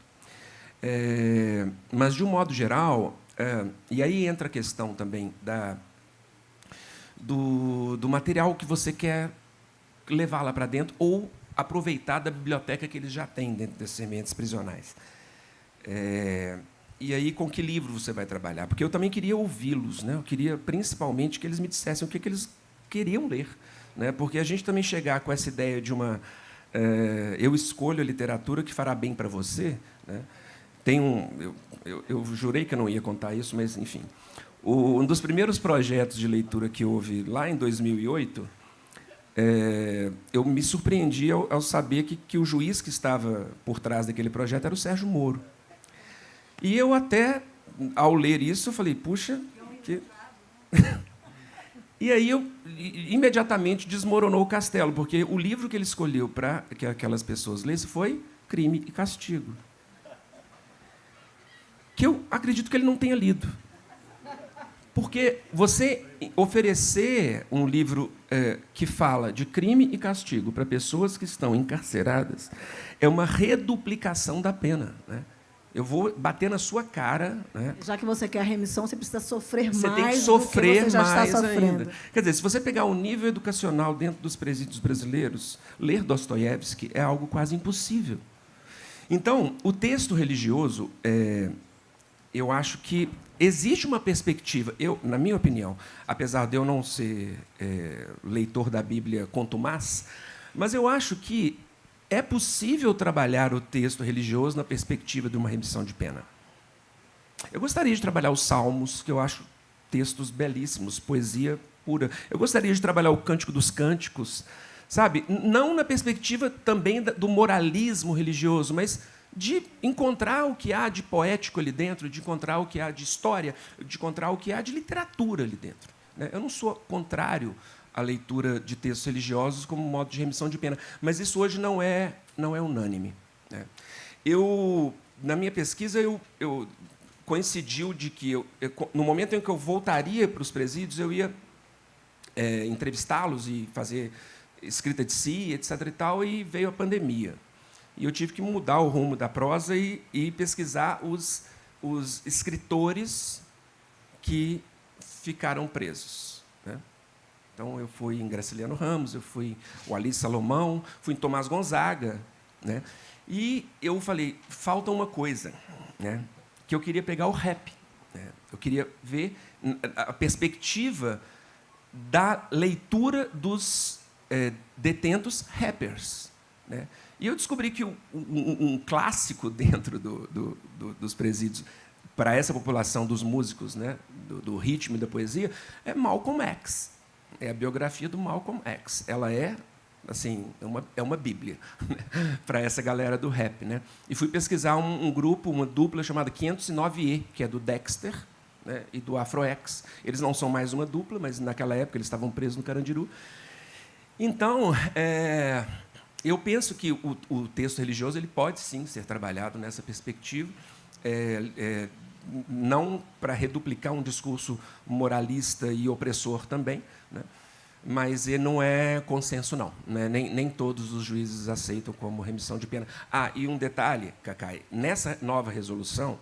Mas, de um modo geral, e aí entra a questão também do material que você quer levar lá para dentro ou aproveitar da biblioteca que eles já têm dentro das sementes prisionais. E aí, com que livro você vai trabalhar? Porque eu também queria ouvi-los, né? Eu queria, principalmente, que eles me dissessem o que eles queriam ler, né? Porque a gente também chegar com essa ideia de eu escolho a literatura que fará bem para você, né? Eu jurei que eu não ia contar isso, mas, enfim. Um dos primeiros projetos de leitura que houve lá em 2008, eu me surpreendi ao saber que o juiz que estava por trás daquele projeto era o Sérgio Moro. E eu até, ao ler isso, falei, puxa... E aí imediatamente desmoronou o castelo, porque o livro que ele escolheu para que aquelas pessoas lessem foi Crime e Castigo, que eu acredito que ele não tenha lido. Porque você oferecer um livro que fala de crime e castigo para pessoas que estão encarceradas é uma reduplicação da pena, né? Eu vou bater na sua cara, né? Já que você quer a remissão, você precisa sofrer você mais tem que sofrer do que você já mais está sofrendo. ainda. Quer dizer, se você pegar o nível educacional dentro dos presídios brasileiros, ler Dostoiévski é algo quase impossível. Então, o texto religioso, eu acho que existe uma perspectiva, na minha opinião, apesar de eu não ser leitor da Bíblia contumaz, mas eu acho que é possível trabalhar o texto religioso na perspectiva de uma remissão de pena. Eu gostaria de trabalhar os Salmos, que eu acho textos belíssimos, poesia pura. Eu gostaria de trabalhar o Cântico dos Cânticos, sabe? Não na perspectiva também do moralismo religioso, mas de encontrar o que há de poético ali dentro, de encontrar o que há de história, de encontrar o que há de literatura ali dentro, né? Eu não sou contrário à leitura de textos religiosos como modo de remissão de pena, mas isso hoje não é unânime, né? Na minha pesquisa, coincidiu de que no momento em que eu voltaria para os presídios, eu ia entrevistá-los e fazer escrita de si, etc. e tal, e veio a pandemia. E eu tive que mudar o rumo da prosa e pesquisar os escritores que ficaram presos, né? Então, eu fui em Graciliano Ramos, eu fui em Wallis Salomão, fui em Tomás Gonzaga, né? E eu falei, falta uma coisa, né? Que eu queria pegar o rap, né? Eu queria ver a perspectiva da leitura dos detentos rappers, né? E eu descobri que um clássico dentro dos presídios para essa população dos músicos, né, do ritmo e da poesia, é Malcolm X. É a biografia do Malcolm X. Ela é, assim, uma bíblia, né, para essa galera do rap, né? E fui pesquisar um grupo, uma dupla chamada 509E, que é do Dexter, né, e do Afro X. Eles não são mais uma dupla, mas naquela época eles estavam presos no Carandiru. Então, eu penso que o texto religioso ele pode, sim, ser trabalhado nessa perspectiva, não para reduplicar um discurso moralista e opressor também, né? Mas ele não é consenso, não, né? Nem todos os juízes aceitam como remissão de pena. Ah, e um detalhe, Cacai, nessa nova resolução,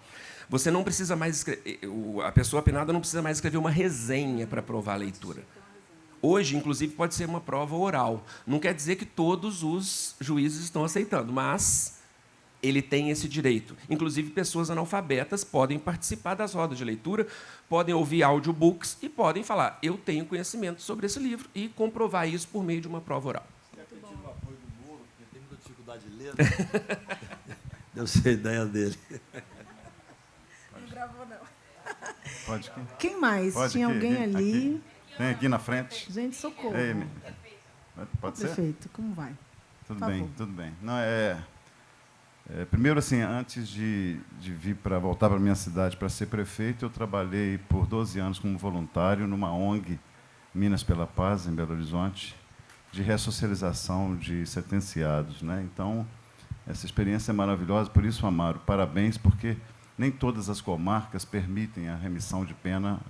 você não precisa mais a pessoa penada não precisa mais escrever uma resenha para provar a leitura. Hoje, inclusive, pode ser uma prova oral. Não quer dizer que todos os juízes estão aceitando, mas ele tem esse direito. Inclusive, pessoas analfabetas podem participar das rodas de leitura, podem ouvir audiobooks e podem falar, eu tenho conhecimento sobre esse livro, e comprovar isso por meio de uma prova oral. Quer pedir o apoio do Moro, porque tem muita dificuldade de ler, né? Deu ser a ideia dele. Não gravou, não. Pode aqui. Quem mais? Pode Tinha aqui, alguém aqui, ali. aqui. Tem aqui na frente. Gente, socorro. Ei, pode ser? Prefeito, como vai? Tudo Por bem, favor. tudo bem. Não, primeiro, assim, antes de vir para voltar para a minha cidade para ser prefeito, eu trabalhei por 12 anos como voluntário numa ONG, Minas pela Paz, em Belo Horizonte, de ressocialização de sentenciados, né? Então, essa experiência é maravilhosa, por isso, Amaro, parabéns, porque nem todas as comarcas permitem a remissão de pena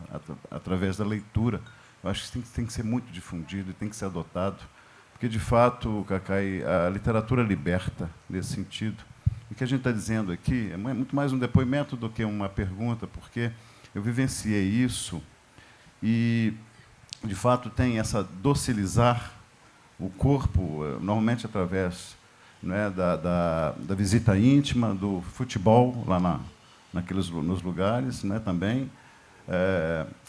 através da leitura. Eu acho que isso tem que ser muito difundido e tem que ser adotado, porque, de fato, Cacai, a literatura liberta nesse sentido. O que a gente está dizendo aqui é muito mais um depoimento do que uma pergunta, porque eu vivenciei isso e, de fato, tem essa docilizar o corpo, normalmente através, né, da visita íntima, do futebol lá nos lugares, né, também.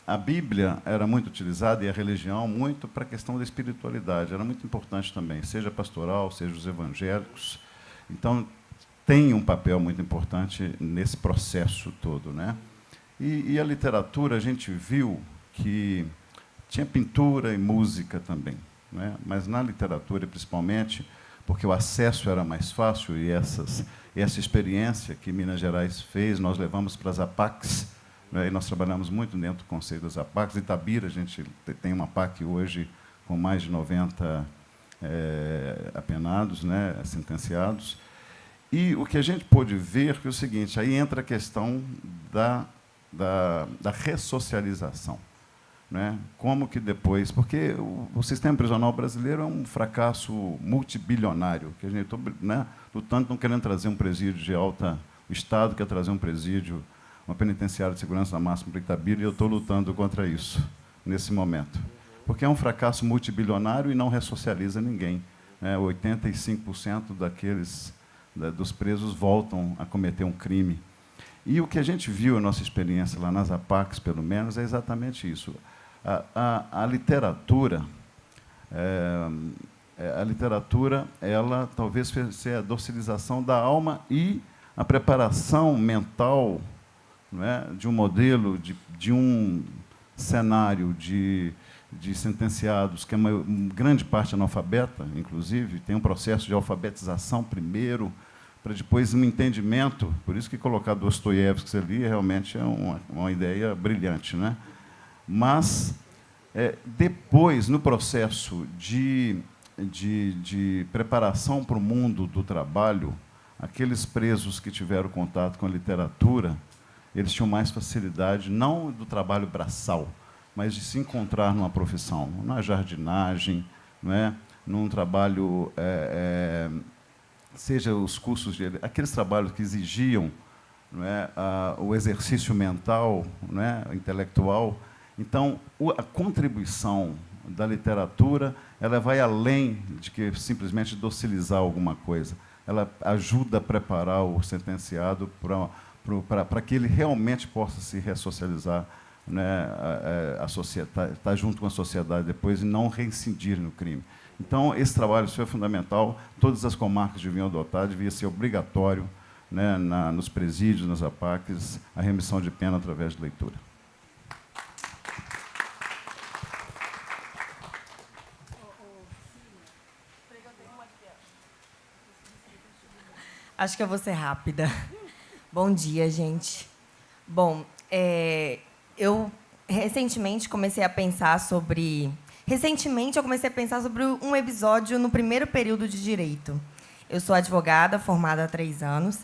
A Bíblia era muito utilizada, e a religião muito para a questão da espiritualidade. Era muito importante também, seja pastoral, seja os evangélicos. Então, tem um papel muito importante nesse processo todo, né? E a literatura, a gente viu que tinha pintura e música também, né? Mas na literatura, principalmente, porque o acesso era mais fácil, e essa experiência que Minas Gerais fez, nós levamos para as APACs, né? E nós trabalhamos muito dentro do conceito das APACs. Em Itabira, a gente tem uma APAC hoje com mais de 90 apenados, né? Sentenciados. E o que a gente pôde ver é o seguinte, aí entra a questão da ressocialização, né? Como que depois... Porque o sistema prisional brasileiro é um fracasso multibilionário, que a gente está, né, lutando, não querendo trazer um presídio de alta... O Estado quer trazer um presídio, uma penitenciária de segurança máxima para Itabira, e eu estou lutando contra isso, nesse momento. Porque é um fracasso multibilionário e não ressocializa ninguém, né? 85% dos presos voltam a cometer um crime. E o que a gente viu, a nossa experiência lá nas APACs, pelo menos, é exatamente isso. A literatura, ela talvez seja a docilização da alma e a preparação mental, não é, de um modelo, de um cenário de sentenciados, que é uma grande parte analfabeta, inclusive, tem um processo de alfabetização primeiro, para depois um entendimento. Por isso que colocar Dostoiévski ali realmente é uma ideia brilhante, né? Mas, depois, no processo de preparação para o mundo do trabalho, aqueles presos que tiveram contato com a literatura, eles tinham mais facilidade, não do trabalho braçal, mas de se encontrar numa profissão, na jardinagem, não é? Num trabalho, seja os cursos, aqueles trabalhos que exigiam, não é, o exercício mental, não é, intelectual. Então, a contribuição da literatura, ela vai além de que simplesmente docilizar alguma coisa. Ela ajuda a preparar o sentenciado para que ele realmente possa se ressocializar né, tá junto com a sociedade depois e não reincidir no crime. Então, esse trabalho isso é fundamental. Todas as comarcas deviam adotar, devia ser obrigatório, né, nos presídios, nas APACs, a remissão de pena através de leitura. Acho que eu vou ser rápida. Bom dia, gente. Bom, eu recentemente eu comecei a pensar sobre um episódio no primeiro período de Direito. Eu sou advogada, formada há 3 anos,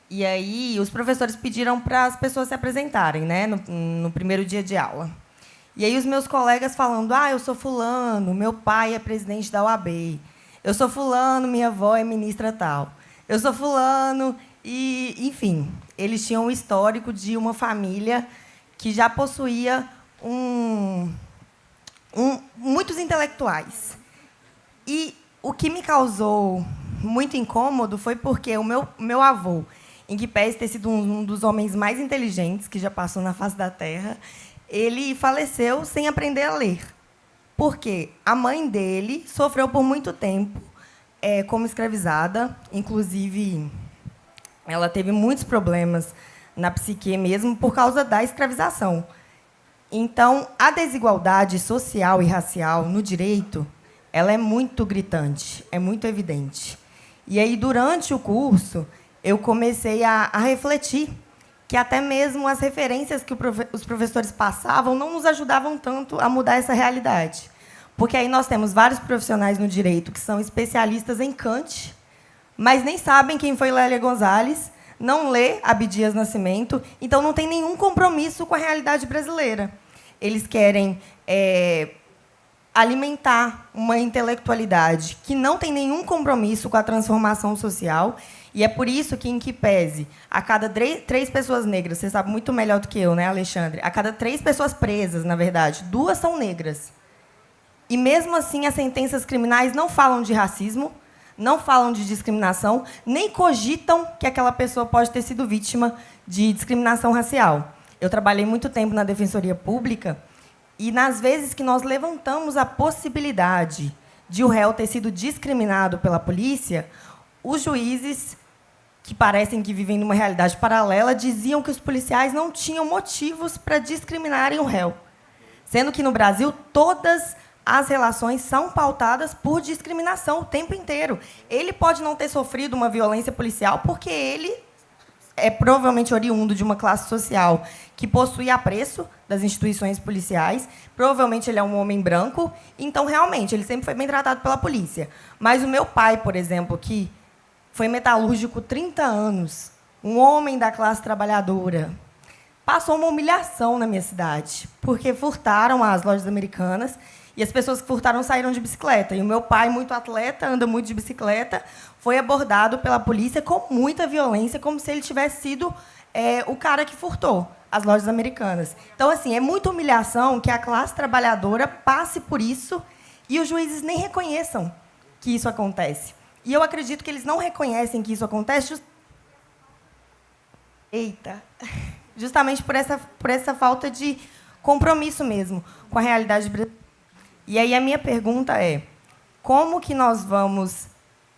e aí os professores pediram para as pessoas se apresentarem, né, no primeiro dia de aula. E aí os meus colegas falando, eu sou fulano, meu pai é presidente da OAB, eu sou fulano, minha avó é ministra tal. Eu sou fulano, e, enfim, eles tinham um histórico de uma família que já possuía muitos intelectuais. E o que me causou muito incômodo foi porque o meu avô, em que pese ter sido um dos homens mais inteligentes que já passou na face da Terra, ele faleceu sem aprender a ler. Porque a mãe dele sofreu por muito tempo como escravizada, inclusive ela teve muitos problemas na psique mesmo por causa da escravização. Então, a desigualdade social e racial no direito, ela é muito gritante, é muito evidente. E aí, durante o curso, eu comecei a refletir que até mesmo as referências que os professores passavam não nos ajudavam tanto a mudar essa realidade. Porque aí nós temos vários profissionais no direito que são especialistas em Kant, mas nem sabem quem foi Lélia Gonzalez, não lê Abdias Nascimento, então não tem nenhum compromisso com a realidade brasileira. Eles querem alimentar uma intelectualidade que não tem nenhum compromisso com a transformação social, e é por isso que, em que pese, a cada 3 pessoas negras, você sabe muito melhor do que eu, né, Alexandre? A cada 3 pessoas presas, na verdade, 2 são negras. E, mesmo assim, as sentenças criminais não falam de racismo, não falam de discriminação, nem cogitam que aquela pessoa pode ter sido vítima de discriminação racial. Eu trabalhei muito tempo na Defensoria Pública e, nas vezes que nós levantamos a possibilidade de o réu ter sido discriminado pela polícia, os juízes, que parecem que vivem numa realidade paralela, diziam que os policiais não tinham motivos para discriminarem o réu. Sendo que, no Brasil, todas as relações são pautadas por discriminação o tempo inteiro. Ele pode não ter sofrido uma violência policial porque ele é provavelmente oriundo de uma classe social que possui apreço das instituições policiais, provavelmente ele é um homem branco, então, realmente, ele sempre foi bem tratado pela polícia. Mas o meu pai, por exemplo, que foi metalúrgico 30 anos, um homem da classe trabalhadora, passou uma humilhação na minha cidade, porque furtaram as lojas Americanas e as pessoas que furtaram saíram de bicicleta. E o meu pai, muito atleta, anda muito de bicicleta, foi abordado pela polícia com muita violência, como se ele tivesse sido o cara que furtou as lojas Americanas. Então, assim, é muita humilhação que a classe trabalhadora passe por isso e os juízes nem reconheçam que isso acontece. E eu acredito que eles não reconhecem que isso acontece justamente por essa falta de compromisso mesmo com a realidade brasileira. E aí a minha pergunta é: como que nós vamos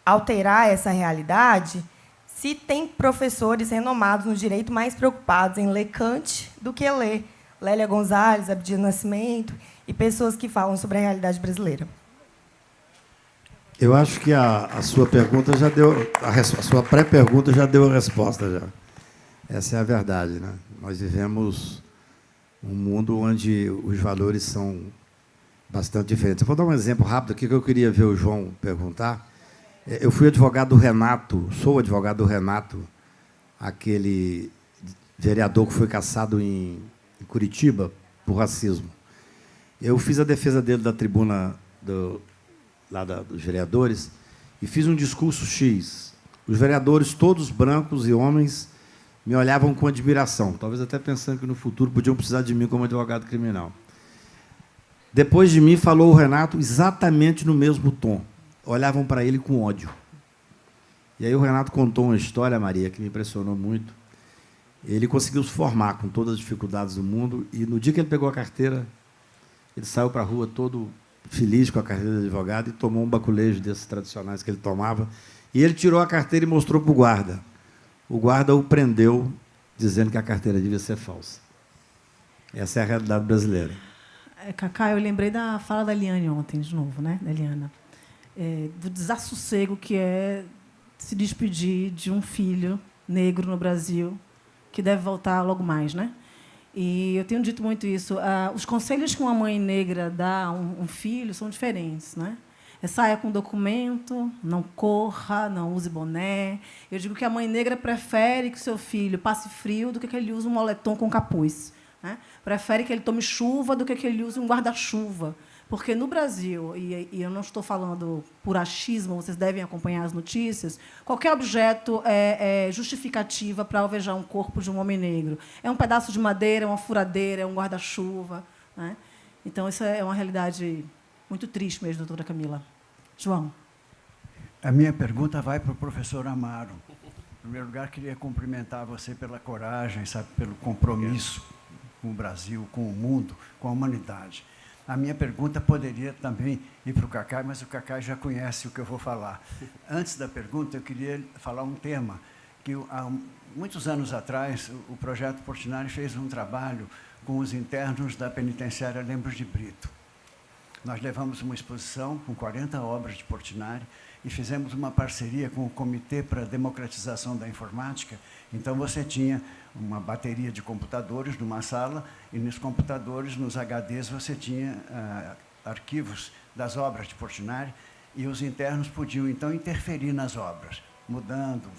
alterar essa realidade se tem professores renomados no direito mais preocupados em ler Kant do que ler Lélia Gonzalez, Abdias Nascimento e pessoas que falam sobre a realidade brasileira? Eu acho que a sua pergunta já deu, a sua pré-pergunta já deu a resposta já. Essa é a verdade, né? Nós vivemos um mundo onde os valores são bastante diferentes. Eu vou dar um exemplo rápido aqui que eu queria ver o João perguntar. Eu fui advogado do Renato, sou advogado do Renato, aquele vereador que foi cassado em Curitiba por racismo. Eu fiz a defesa dele da tribuna dos vereadores e fiz um discurso X. Os vereadores, todos brancos e homens, me olhavam com admiração, talvez até pensando que no futuro podiam precisar de mim como advogado criminal. Depois de mim, falou o Renato exatamente no mesmo tom. Olhavam para ele com ódio. E aí o Renato contou uma história, Maria, que me impressionou muito, Ele conseguiu se formar com todas as dificuldades do mundo e, no dia que ele pegou a carteira, ele saiu para a rua todo feliz com a carteira de advogado e tomou um baculejo desses tradicionais que ele tomava. E ele tirou a carteira e mostrou para o guarda. O guarda o prendeu, dizendo que a carteira devia ser falsa. Essa é a realidade brasileira. Cacá, eu lembrei da fala da Eliane ontem, de novo, né, da Eliana, do desassossego que é se despedir de um filho negro no Brasil, que deve voltar logo mais, né? E eu tenho dito muito isso. Os conselhos que uma mãe negra dá a um filho são diferentes, né? Saia com documento, não corra, não use boné. Eu digo que a mãe negra prefere que o seu filho passe frio do que ele use um moletom com capuz, né? Prefere que ele tome chuva do que ele use um guarda-chuva. Porque, no Brasil, e eu não estou falando por achismo, vocês devem acompanhar as notícias, qualquer objeto é justificativa para alvejar um corpo de um homem negro. É um pedaço de madeira, é uma furadeira, é um guarda-chuva, né? Então, isso é uma realidade muito triste mesmo, doutora Camila. João. A minha pergunta vai para o professor Amaro. Em primeiro lugar, queria cumprimentar você pela coragem, sabe, pelo compromisso com o Brasil, com o mundo, com a humanidade. A minha pergunta poderia também ir para o Cacá, mas o Cacá já conhece o que eu vou falar. Antes da pergunta, eu queria falar um tema que, há muitos anos atrás, o Projeto Portinari fez um trabalho com os internos da penitenciária Lemos de Brito. Nós levamos uma exposição com 40 obras de Portinari e fizemos uma parceria com o Comitê para a Democratização da Informática. Então, você tinha uma bateria de computadores numa sala e, nos computadores, nos HDs, você tinha arquivos das obras de Portinari e os internos podiam, então, interferir nas obras, mudando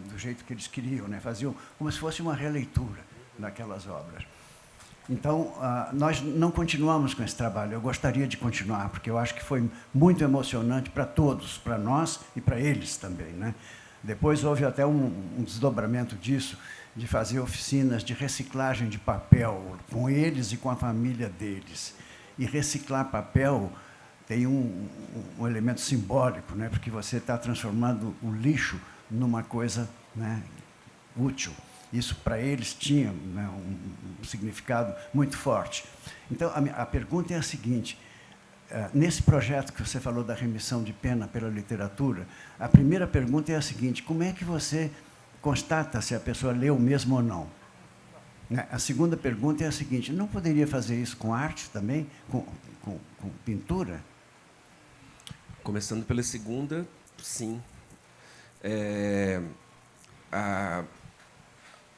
do jeito que eles queriam, né? Faziam como se fosse uma releitura daquelas obras. Então, nós não continuamos com esse trabalho. Eu gostaria de continuar, porque eu acho que foi muito emocionante para todos, para nós e para eles também, né? Depois houve até um desdobramento disso, de fazer oficinas de reciclagem de papel com eles e com a família deles. E reciclar papel tem um elemento simbólico, né? Porque você está transformando o lixo numa coisa, né, útil. Isso, para eles, tinha, né, um significado muito forte. Então, a pergunta é a seguinte: nesse projeto que você falou da remissão de pena pela literatura, a primeira pergunta é a seguinte: como é que você constata se a pessoa leu mesmo ou não? A segunda pergunta é a seguinte: não poderia fazer isso com arte também, com pintura? Começando pela segunda, sim. Há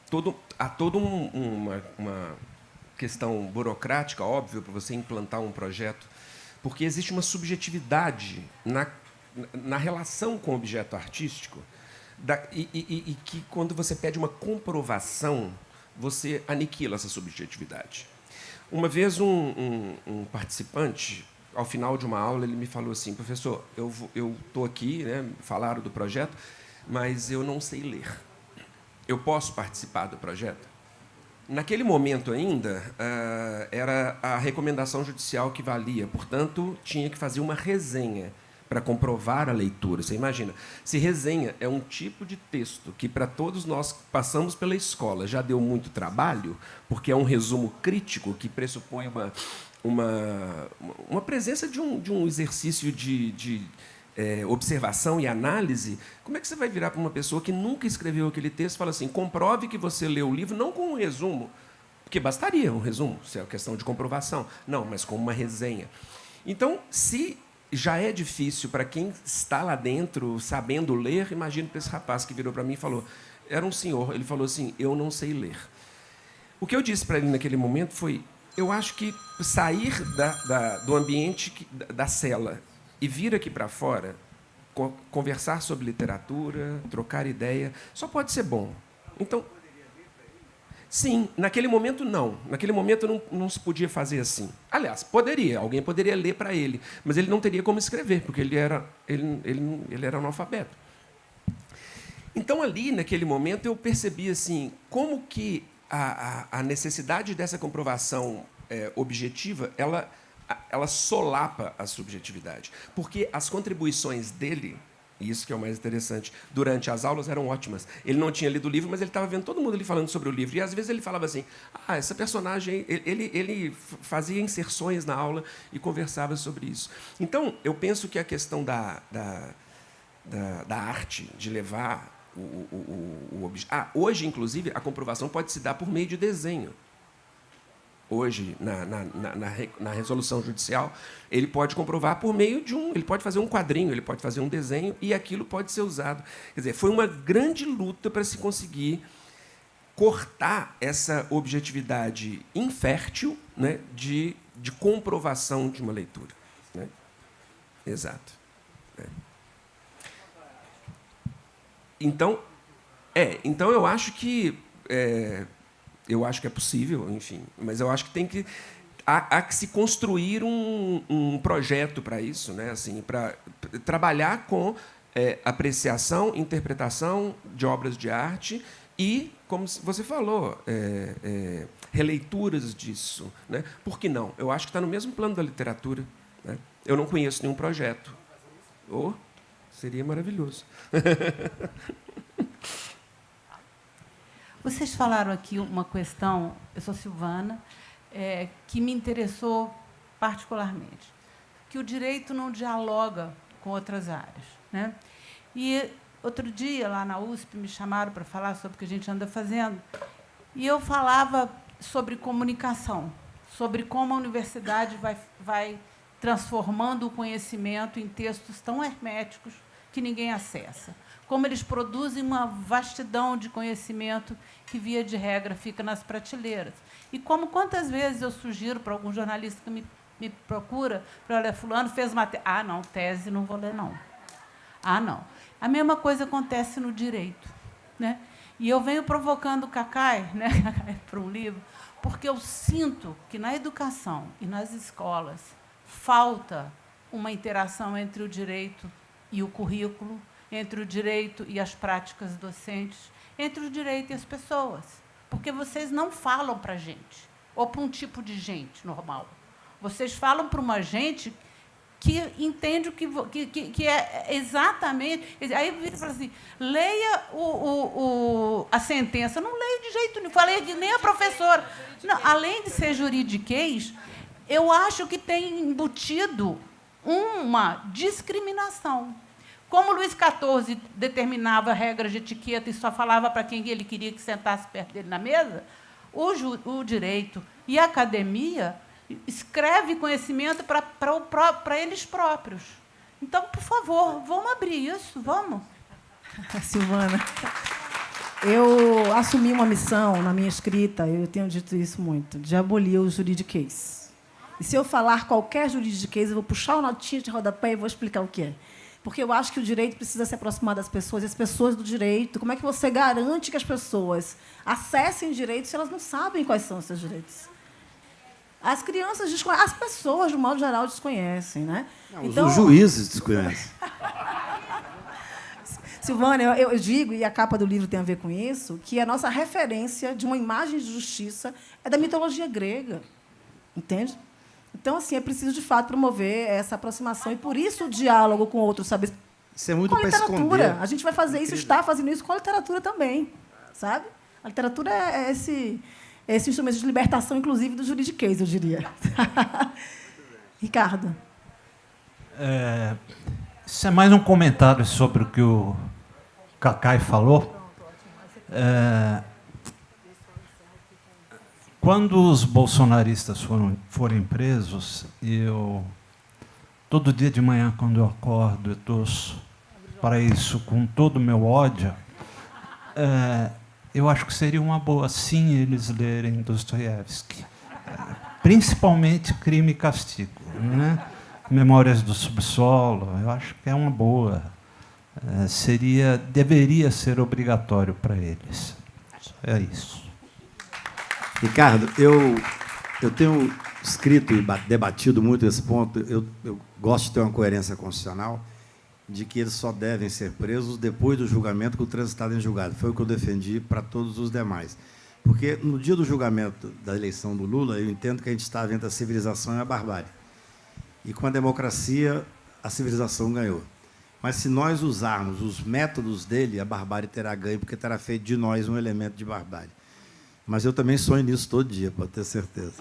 toda uma questão burocrática, óbvio, para você implantar um projeto, porque existe uma subjetividade na relação com o objeto artístico, e que, quando você pede uma comprovação, você aniquila essa subjetividade. Uma vez, um participante, ao final de uma aula, ele me falou assim: professor, eu estou aqui, né, falaram do projeto, mas eu não sei ler. Eu posso participar do projeto? Naquele momento ainda, era a recomendação judicial que valia, portanto, tinha que fazer uma resenha para comprovar a leitura. Você imagina, se resenha é um tipo de texto que, para todos nós que passamos pela escola, já deu muito trabalho, porque é um resumo crítico que pressupõe uma presença de um exercício de observação e análise. Como é que você vai virar para uma pessoa que nunca escreveu aquele texto e fala assim: comprove que você leu o livro, não com um resumo, porque bastaria um resumo, se é questão de comprovação, não, mas com uma resenha. Então, se já é difícil para quem está lá dentro, sabendo ler, imagino para esse rapaz que virou para mim e falou, era um senhor, ele falou assim: eu não sei ler. O que eu disse para ele naquele momento foi: eu acho que sair do ambiente da cela e vir aqui para fora, conversar sobre literatura, trocar ideia, só pode ser bom. Então, sim, naquele momento não. Naquele momento não se podia fazer assim. Aliás, alguém poderia ler para ele, mas ele não teria como escrever, porque ele era analfabeto. Então, ali, naquele momento, eu percebi assim, como que a necessidade dessa comprovação objetiva, ela solapa a subjetividade. Porque as contribuições dele, Isso que é o mais interessante. Durante as aulas eram ótimas. Ele não tinha lido o livro, mas ele estava vendo todo mundo ali falando sobre o livro. E, às vezes, ele falava assim, essa personagem... Ele fazia inserções na aula e conversava sobre isso. Então, eu penso que a questão da arte, de levar o objeto... Hoje, inclusive, a comprovação pode se dar por meio de desenho. Hoje, na resolução judicial, ele pode comprovar por meio de ele pode fazer um quadrinho, ele pode fazer um desenho, e aquilo pode ser usado. Quer dizer, foi uma grande luta para se conseguir cortar essa objetividade infértil, né, de comprovação de uma leitura. Né? Exato. Então, eu acho que... eu acho que é possível, enfim, mas eu acho que há que se construir um projeto para isso, né? Assim, para trabalhar com apreciação, interpretação de obras de arte e, como você falou, releituras disso, né? Por que não? Eu acho que está no mesmo plano da literatura, né? Eu não conheço nenhum projeto. Seria maravilhoso. Vocês falaram aqui uma questão, eu sou Silvana, que me interessou particularmente, que o direito não dialoga com outras áreas, né? E outro dia, lá na USP, me chamaram para falar sobre o que a gente anda fazendo, e eu falava sobre comunicação, sobre como a universidade vai transformando o conhecimento em textos tão herméticos que ninguém acessa. Como eles produzem uma vastidão de conhecimento que, via de regra, fica nas prateleiras. E quantas vezes eu sugiro para algum jornalista que me procura, para olha, fulano fez matéria. Não, tese não vou ler, não. Não. A mesma coisa acontece no direito, né? E eu venho provocando o Cacai, né, para um livro, porque eu sinto que, na educação e nas escolas, falta uma interação entre o direito e o currículo, entre o direito e as práticas docentes, entre o direito e as pessoas. Porque vocês não falam para a gente, ou para um tipo de gente normal. Vocês falam para uma gente que entende que é exatamente... Aí vira e fala assim, leia a sentença. Eu não leio de jeito nenhum, falei nem a professora. Não, além de ser juridiquês, eu acho que tem embutido uma discriminação. Como Luís XIV determinava regras de etiqueta e só falava para quem ele queria que sentasse perto dele na mesa, o direito e a academia escreve conhecimento para eles próprios. Então, por favor, vamos abrir isso, vamos. Silvana, eu assumi uma missão na minha escrita, eu tenho dito isso muito, de abolir o juridiquês. E se eu falar qualquer juridiquês, eu vou puxar uma notinha de rodapé e vou explicar o que é. Porque eu acho que o direito precisa se aproximar das pessoas, e as pessoas do direito. Como é que você garante que as pessoas acessem o direito se elas não sabem quais são os seus direitos? As crianças desconhecem, as pessoas, de um modo geral, desconhecem, né? Não, então, os juízes desconhecem. Silvana, eu digo, e a capa do livro tem a ver com isso, que a nossa referência de uma imagem de justiça é da mitologia grega. Entende? Então, assim, é preciso, de fato, promover essa aproximação. E, por isso, o diálogo com outros saberes. Isso é muito com a literatura. esconder. A gente vai fazer isso, está fazendo isso com a literatura também. Sabe? A literatura é esse instrumento de libertação, inclusive, do juridiquês, eu diria. Ricardo. Isso é mais um comentário sobre o que o Cacai falou. Quando os bolsonaristas forem presos, todo dia de manhã, quando eu acordo, eu torço para isso com todo o meu ódio, eu acho que seria uma boa, sim, eles lerem Dostoiévski. Principalmente Crime e Castigo, né? Memórias do Subsolo, eu acho que é uma boa. Deveria ser obrigatório para eles. É isso. Ricardo, eu tenho escrito e debatido muito esse ponto. Eu gosto de ter uma coerência constitucional de que eles só devem ser presos depois do julgamento com o transitado em julgado. Foi o que eu defendi para todos os demais. Porque, no dia do julgamento da eleição do Lula, eu entendo que a gente estava entre a civilização e a barbárie. E, com a democracia, a civilização ganhou. Mas se nós usarmos os métodos dele, a barbárie terá ganho, porque terá feito de nós um elemento de barbárie. Mas eu também sonho nisso todo dia, pode ter certeza.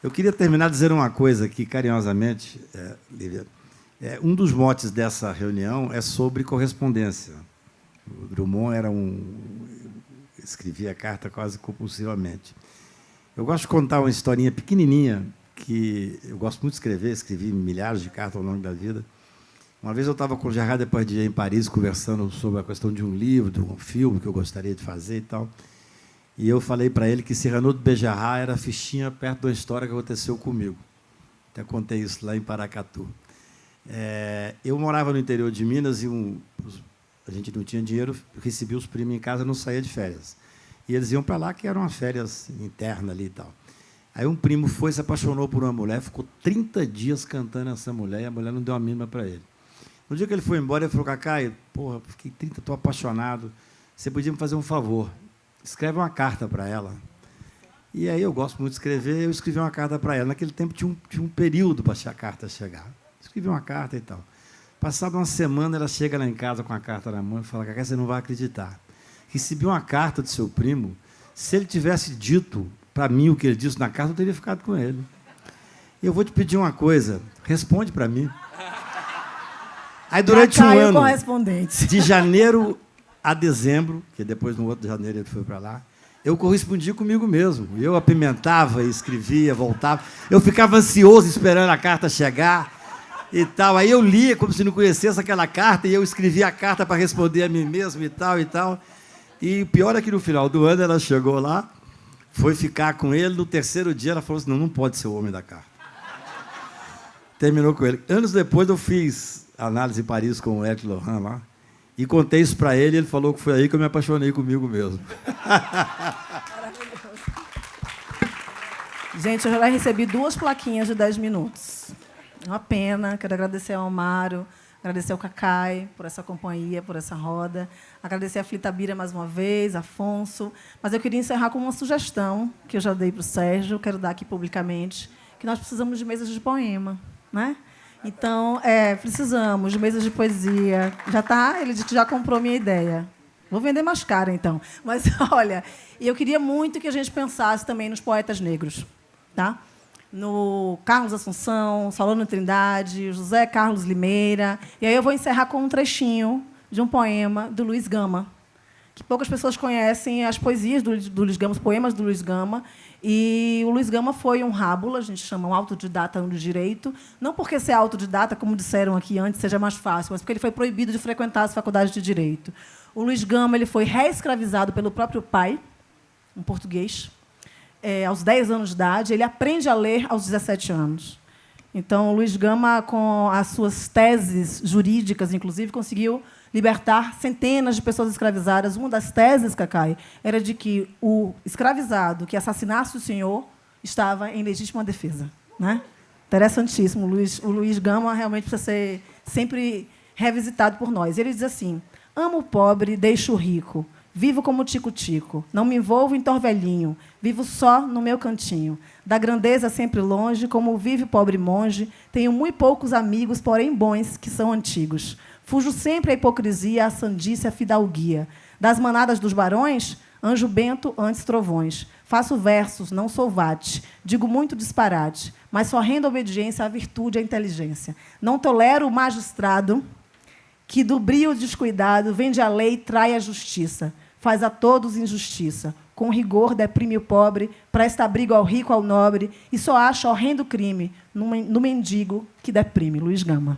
Eu queria terminar dizendo uma coisa aqui, carinhosamente, Lívia. Um dos motes dessa reunião é sobre correspondência. O Drummond escrevia carta quase compulsivamente. Eu gosto de contar uma historinha pequenininha, que eu gosto muito de escrever, escrevi milhares de cartas ao longo da vida. Uma vez eu estava com o Gerard Depardieu em Paris, conversando sobre a questão de um livro, de um filme que eu gostaria de fazer e tal. E eu falei para ele que Cyrano de Bergerac era a fichinha perto da história que aconteceu comigo. Até contei isso lá em Paracatu. Eu morava no interior de Minas e a gente não tinha dinheiro, recebia os primos em casa, não saía de férias. E eles iam para lá, que eram umas férias internas ali e tal. Aí um primo foi, se apaixonou por uma mulher, ficou 30 dias cantando essa mulher, e a mulher não deu a mínima para ele. No dia que ele foi embora, ele falou: Cacai, porra, fiquei 30, estou apaixonado, você podia me fazer um favor, escreve uma carta para ela. E aí eu gosto muito de escrever, eu escrevi uma carta para ela. Naquele tempo tinha um período para a carta chegar. Escrevi uma carta e tal. Passada uma semana, ela chega lá em casa com a carta na mão e fala: Cacai, você não vai acreditar. Recebi uma carta do seu primo, se ele tivesse dito para mim o que ele disse na carta, eu teria ficado com ele. Eu vou te pedir uma coisa, responde para mim. Aí, durante um ano, de janeiro a dezembro, que depois, no outro de janeiro, ele foi para lá, eu correspondi comigo mesmo. Eu apimentava, escrevia, voltava. Eu ficava ansioso esperando a carta chegar e tal. Aí eu lia como se não conhecesse aquela carta e eu escrevia a carta para responder a mim mesmo e tal e tal. E o pior é que, no final do ano, ela chegou lá, foi ficar com ele. No terceiro dia, ela falou assim: não pode ser o homem da carta. Terminou com ele. Anos depois, eu fiz análise em Paris com o Eric Lohan lá, e contei isso para ele, e ele falou que foi aí que eu me apaixonei comigo mesmo. Gente, eu já recebi 2 plaquinhas de 10 minutos. É uma pena. Quero agradecer ao Amaro, agradecer ao Cacai por essa companhia, por essa roda, agradecer a Flitabira mais uma vez, Afonso. Mas eu queria encerrar com uma sugestão que eu já dei para o Sérgio, quero dar aqui publicamente, que nós precisamos de mesas de poema, né? Então, precisamos de mesas de poesia. Já está? Ele já comprou minha ideia. Vou vender mais caro, então. Mas, olha, eu queria muito que a gente pensasse também nos poetas negros, tá? No Carlos Assunção, Solano Trindade, José Carlos Limeira. E aí eu vou encerrar com um trechinho de um poema do Luiz Gama, que poucas pessoas conhecem as poesias do Luiz Gama, os poemas do Luiz Gama. E o Luiz Gama foi um rábula, a gente chama um autodidata no direito, não porque ser autodidata, como disseram aqui antes, seja mais fácil, mas porque ele foi proibido de frequentar as faculdades de direito. O Luiz Gama ele foi reescravizado pelo próprio pai, um português, aos 10 anos de idade. Ele aprende a ler aos 17 anos. Então, o Luiz Gama, com as suas teses jurídicas, inclusive, conseguiu libertar centenas de pessoas escravizadas. Uma das teses, Cacai, era de que o escravizado que assassinasse o senhor estava em legítima defesa, né? Interessantíssimo. O Luiz Gama realmente precisa ser sempre revisitado por nós. Ele diz assim: amo o pobre, deixo o rico, vivo como tico-tico, não me envolvo em torvelinho, vivo só no meu cantinho. Da grandeza sempre longe, como vive o pobre monge, tenho muito poucos amigos, porém bons, que são antigos. Fujo sempre à hipocrisia, à sandice, à fidalguia. Das manadas dos barões, anjo bento antes trovões. Faço versos, não sou vate, digo muito disparate, mas só rendo obediência à virtude e à inteligência. Não tolero o magistrado que do brio descuidado vende a lei e trai a justiça. Faz a todos injustiça. Com rigor deprime o pobre, presta abrigo ao rico, ao nobre, e só acha horrendo crime no mendigo que deprime. Luiz Gama.